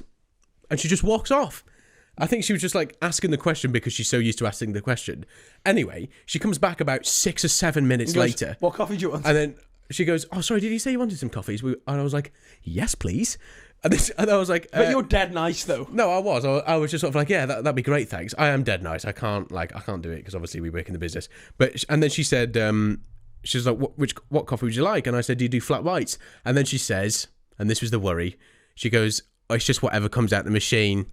And she just walks off. I think she was just like asking the question because she's so used to asking the question. Anyway, she comes back about 6 or 7 minutes later. What coffee do you want? And then she goes, "Oh, sorry, did you say you wanted some coffees?" And I was like, "Yes, please." And I was like, but you're dead nice though. No, I was. I was just sort of like, "Yeah, that'd be great, thanks." I am dead nice. I can't do it because obviously we work in the business. And then she said, she was like, "What coffee would you like?" And I said, "Do you do flat whites?" And then she says, and this was the worry, she goes, "Oh, it's just whatever comes out the machine."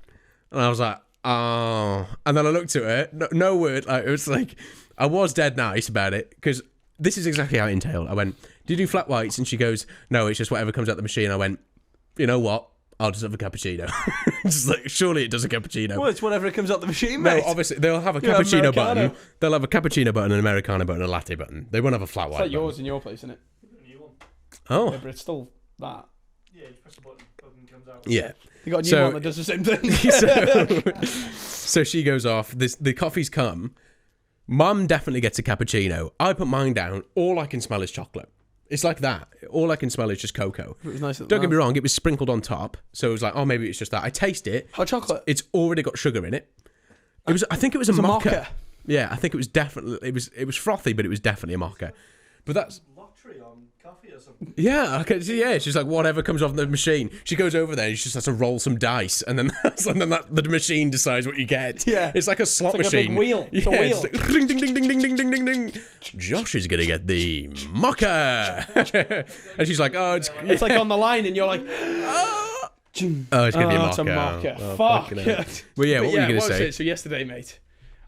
And I was like, "Oh." And then I looked at her, no word. Like, it was like, I was dead nice about it because this is exactly how it entailed. I went, "Do you do flat whites?" And she goes, "No, it's just whatever comes out the machine." I went, "You know what? I'll just have a cappuccino." Just like, surely it does a cappuccino. Well, it's whatever comes out the machine, mate. No, obviously they'll have a cappuccino button. They'll have a cappuccino button, an Americano button, a latte button. They won't have a flat white. It's like yours in your place, isn't it? Oh, yeah, but it's still that. Yeah, you press the button comes out. Yeah. You got a new one that does the same thing. So she goes off. The coffee's come. Mum definitely gets a cappuccino. I put mine down. All I can smell is chocolate. It's like that. All I can smell is just cocoa. It was nice. Don't get me wrong. It was sprinkled on top. So it was like, oh, maybe it's just that. I taste it. Hot chocolate. It's already got sugar in it. I think it was a mocha. mocha. Yeah, I think it was definitely it was frothy, but it was definitely a mocha. But that's Lottery on coffee or something. yeah, okay, so yeah. She's like whatever comes off the machine. She goes over there and she just has to roll some dice, and then the machine decides what you get. Yeah. it's like a slot It's like a machine. big wheel. It's a Yeah, wheel. like, ding ding ding ding ding ding ding ding ding. Josh is gonna get the mocha, and she's like, oh, It's like on the line, and you're like, oh, it's gonna be a oh, mocha. it's a mocha. Oh, Fuck. fucking hell. Well, yeah, But what were you gonna was say? it? So yesterday, mate,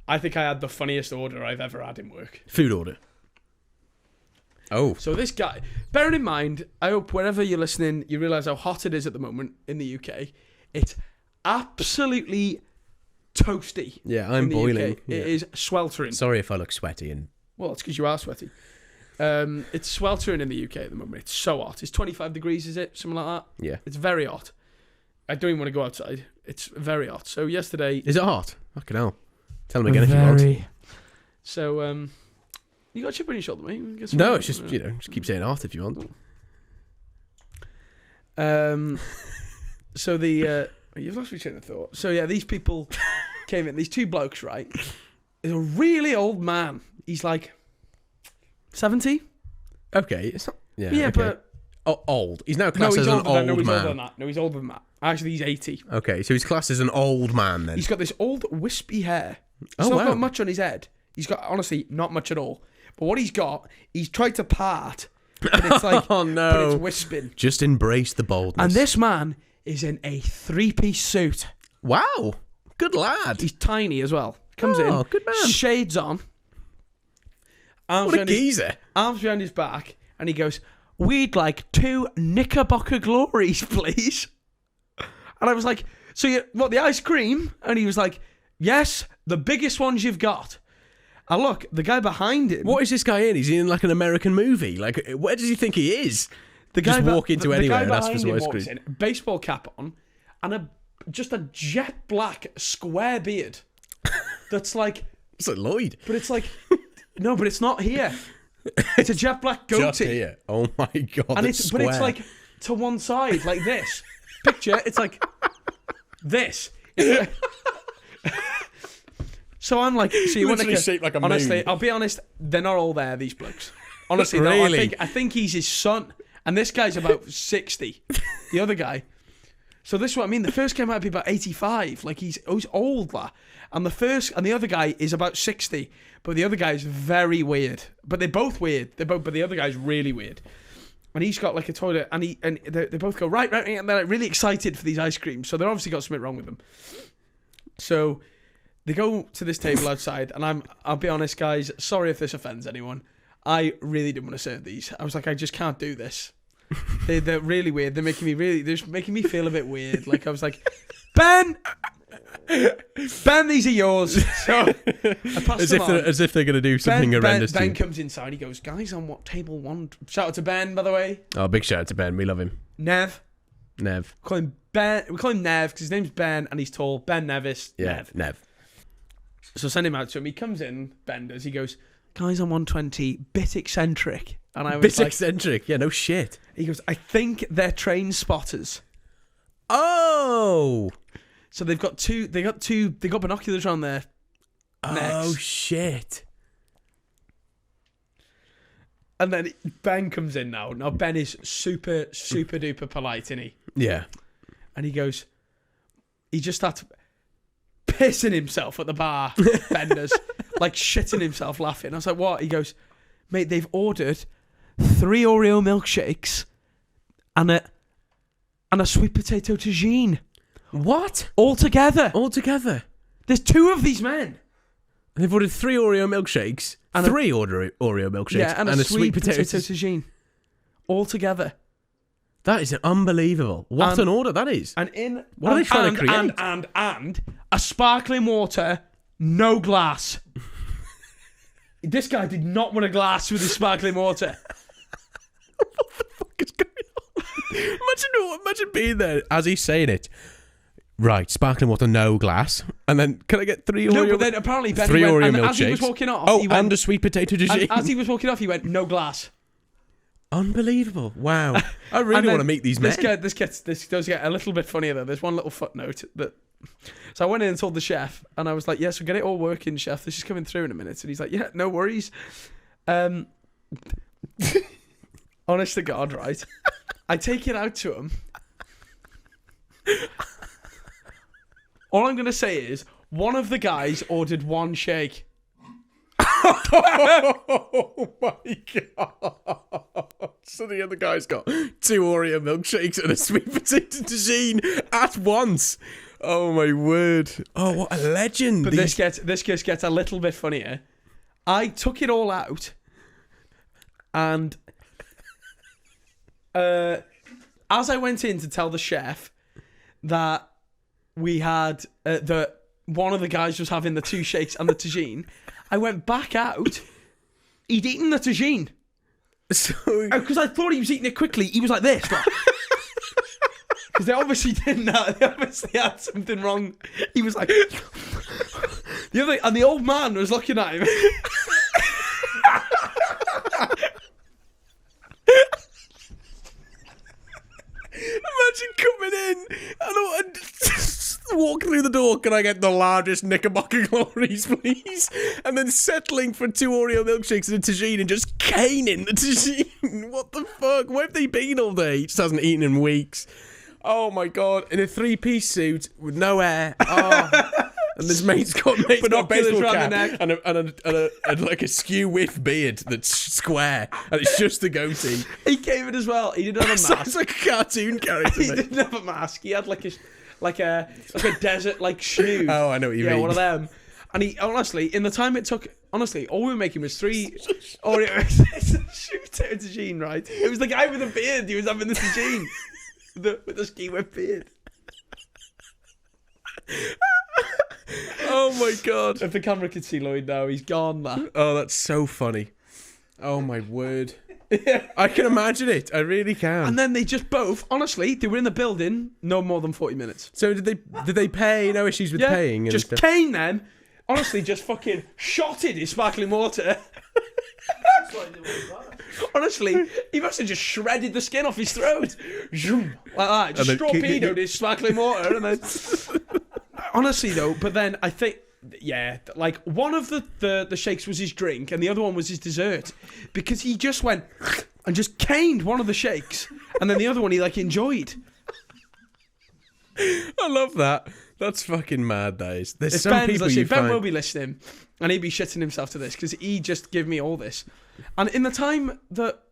I think I had the funniest order I've ever had in work. Food order. Oh, So this guy, bearing in mind, I hope wherever you're listening, you realise how hot it is at the moment in the UK. It's absolutely toasty. yeah, I'm in the boiling. UK. Yeah. It is sweltering. Sorry if I look sweaty and Well, it's because you are sweaty. It's sweltering in the UK at the moment. It's so hot. It's 25 degrees, is it? Something like that? yeah. It's very hot. I don't even want to go outside. It's very hot. So yesterday... Is it hot? Fucking hell. Tell me again if you want. So, you got a chip on your shoulder, mate? Get some- No, it's just, just keep saying hot if you want. So the... you've lost me train of thought. So yeah, these people came in. These two blokes, right? There's a really old man. He's like 70. Okay, it's not. Yeah, Yeah, okay. but old. He's now no, classed he's as an older than, no, old he's older man. than that. No, he's older than that. Actually, he's 80. Okay, so he's classed as an old man then. He's got this old wispy hair. He's Oh, not wow. got much on his head. He's got honestly not much at all. But what he's got, he's tried to part, but it's like, Oh, no. but it's wisping. Just embrace the boldness. And this man is in a 3-piece suit. Wow, good lad. He's tiny as well. Comes Oh, in, good man. shades on, arms What a behind his- geezer. arms behind his back, and he goes, "We'd like 2 Knickerbocker Glories, please." And I was like, "So you what, the ice cream?" And he was like, "Yes, the biggest ones you've got." And look, the guy behind him. What is this guy in? He's in like an American movie. Like, where does he think he is? The Just guy walk into the anywhere guy and ask for behind some him ice walks cream. in, baseball cap on, and just a jet black square beard. That's like, It's like Lloyd. but it's like, no, but it's not here. It's a jet black goatee. Just here. Oh my god. And it's square. but it's like to one side, like this. Picture, it's like this. It's like- so I'm like, so you want Literally shaped like a honestly, moon. I'll be honest, they're not all there, these blokes. Honestly, no, Really? I think he's his son, and this guy's about 60. The other guy. So this is what I mean. The first guy might be about 85. Like he's old, that. And the other guy is about 60. But the other guy is very weird. But they're both weird. But the other guy's really weird. And he's got like a toilet, and they both go right, and they're like really excited for these ice creams. So they're obviously got something wrong with them. So they go to this table outside, and I'll be honest, guys. Sorry if this offends anyone. I really didn't want to serve these. I was like, I just can't do this. They're really weird. They're just making me feel a bit weird. Like I was like, Ben, these are yours. So I passed them on. as if they're going to do something horrendous to Ben you. comes inside. He goes, guys, on what table one? Shout out to Ben, by the way. Oh, big shout out to Ben. We love him. Nev. Nev. We call him Ben. We call him Nev because his name's Ben and he's tall. Ben Nevis. Yeah, Nev. So send him out to him. He comes in. Ben does. He goes, guys, on 120, bit eccentric. And I was Bit like, eccentric. Yeah, no shit. he goes, I think they're train spotters. Oh. So they've got they got binoculars on their necks. Oh, shit. And then Ben comes in now. Now Ben is super duper polite, isn't he? Yeah. And he goes, he just starts pissing himself at the bar, Benders, like shitting himself laughing. I was like, what? He goes, mate, they've ordered 3 Oreo milkshakes and a sweet potato tagine. What? All together. All together. There's 2 of these men. They've ordered 3 Oreo milkshakes. And 3 Oreo milkshakes. Yeah, and a sweet potato potato. tagine. All together. That is unbelievable. What an order that is. And in What are they trying to create? And a sparkling water, no glass. This guy did not want a glass with his sparkling water. What the fuck is going on? Imagine being there as he's saying it. Right, sparkling water, no glass. And then, can I get 3 Oreo? No, but then apparently Ben 3 went, Oreo and milkshakes. as he was walking off, Oh, he went, and a sweet potato and tagine. as he was walking off, he went, no glass. Unbelievable. Wow. I really want to meet these men. This does get a little bit funnier though. There's one little footnote that. So I went in and told the chef, and I was like, "Yes, we'll get it all working, chef. This is coming through in a minute." And he's like, "Yeah, no worries." Honest to God, right? I take it out to him. All I'm gonna say is, one of the guys ordered one shake. Oh my God. So the other guy's got 2 Oreo milkshakes and a sweet potato tagine at once. Oh my word. Oh, what a legend. But this gets a little bit funnier. I took it all out, and as I went in to tell the chef that we had that one of the guys was having the 2 shakes and the tagine, I went back out. He'd eaten the tagine. So, because I thought he was eating it quickly. He was like this. Because they obviously didn't know. They obviously had something wrong. He was like... and the old man was looking at him. imagine coming in and walk through the door. Can I get the largest Knickerbocker glories, please? And then settling for 2 Oreo milkshakes and a tagine and just caning the tagine. What the fuck? Where have they been all day? He just hasn't eaten in weeks. Oh my God. In a 3-piece suit with no hair. Oh. And this mate's got a baseball cap and like a skew width beard that's square, and it's just a goatee. He came in as well. He didn't have a mask. Sounds like a cartoon character. He didn't have a mask. He had like a desert like shoe. Oh, I know what you mean. Yeah, one of them. And he honestly, in the time it took, honestly, all we were making was 3 Oreo tagine, right? It was the guy with the beard. He was having the tagine with the skew width beard. Oh my God. If the camera could see Lloyd now, he's gone, man. Oh, that's so funny. Oh my word. I can imagine it. I really can. And then they just both, honestly, they were in the building no more than 40 minutes. So did they pay? No issues with paying? Just stuff? cane them. Honestly, just fucking shotted his sparkling water. Honestly, he must have just shredded the skin off his throat. Like that. Just torpedoed his sparkling water. And then... Honestly, though, but then I think... Yeah, like one of the shakes was his drink and the other one was his dessert. Because he just went and just caned one of the shakes. And then the other one he like enjoyed. I love that. That's fucking mad, that is. There's some Ben's people listening, you Ben find... will be listening, and he'd be shitting himself to this because he just gave me all this. And in the time that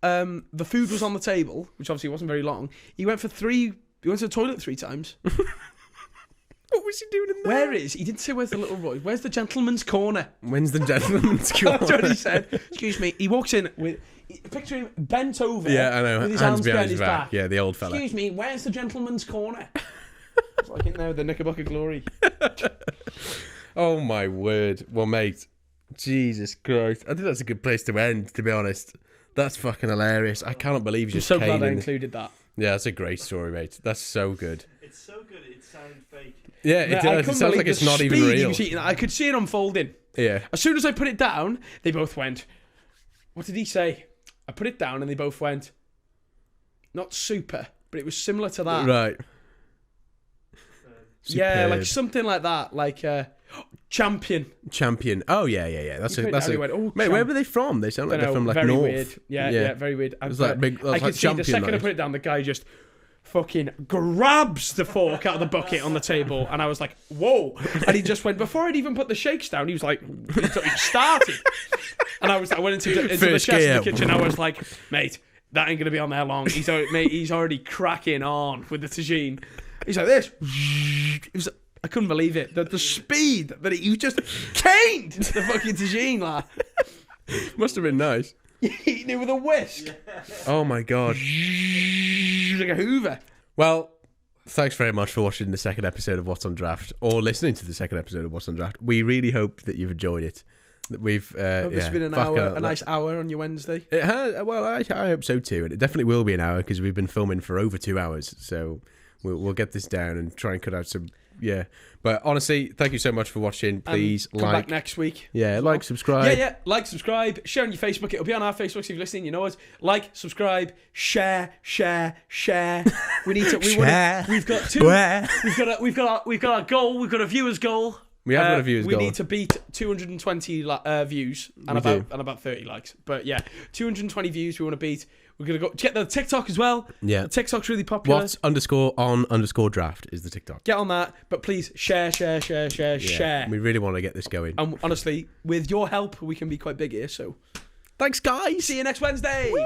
the food was on the table, which obviously wasn't very long, he went to the toilet 3 times. What was he doing in there? Where is? He didn't say where's the little Roy. Where's the gentleman's corner? When's the gentleman's corner? That's what he said. Excuse me. He walks in with... Picture him bent over. Yeah, I know. With his hands behind his back. Yeah, the old fella. Excuse me, where's the gentleman's corner? It's like in there with the Knickerbocker glory. Oh my word. Well, mate, Jesus Christ. I think that's a good place to end, to be honest. That's fucking hilarious. I cannot believe you just I'm so glad I caning. included that. Yeah, that's a great story, mate. That's so good. It's so good it sounded fake. Yeah, it does. It sounds like it's not even real. I could see it unfolding. Yeah. As soon as I put it down, they both went, what did he say? I put it down and they both went, not super, but it was similar to that. Right. Yeah, Superb. like something like that. Like champion. Oh, yeah. That's a... Went, oh, mate, where were they from? They sound like they're from like very north. Weird. Yeah, very weird. It was like big... I could see the second I put it down, the guy just fucking grabs the fork out of the bucket on the table, and I was like, whoa. And he just went, before I'd even put the shakes down, he was like, he started. And I went into the chef's in the kitchen, I was like, mate, that ain't going to be on there long. He's already cracking on with the tagine. He's like this. I couldn't believe it. The speed that he just caned the fucking tagine, lad. Must have been nice. Eating it with a whisk. Yeah. Oh my God. Like a Hoover. Well, thanks very much for watching the second episode of What's on Draft, or listening to the second episode of What's on Draft. We really hope that you've enjoyed it. That we've It's been a nice hour on your Wednesday. It has. Well, I hope so too, and it definitely will be an hour because we've been filming for over 2 hours. So We'll get this down and try and cut out some. Yeah, but honestly, thank you so much for watching. Please come back next week. Yeah, like, subscribe. Yeah, like, subscribe, share on your Facebook. It'll be on our Facebook. So if you're listening, you know us. Like, subscribe, share. We need to. We've got two. We've got our goal. We've got a viewers goal. We have got a viewers goal. We need to beat 220 views and about 30 likes. But yeah, 220 views. We want to beat. We're going to go get the TikTok as well. Yeah. The TikTok's really popular. What's_on_draft is the TikTok. Get on that. But please share. We really want to get this going. And honestly, with your help, we can be quite big here. So thanks, guys. See you next Wednesday. Woo!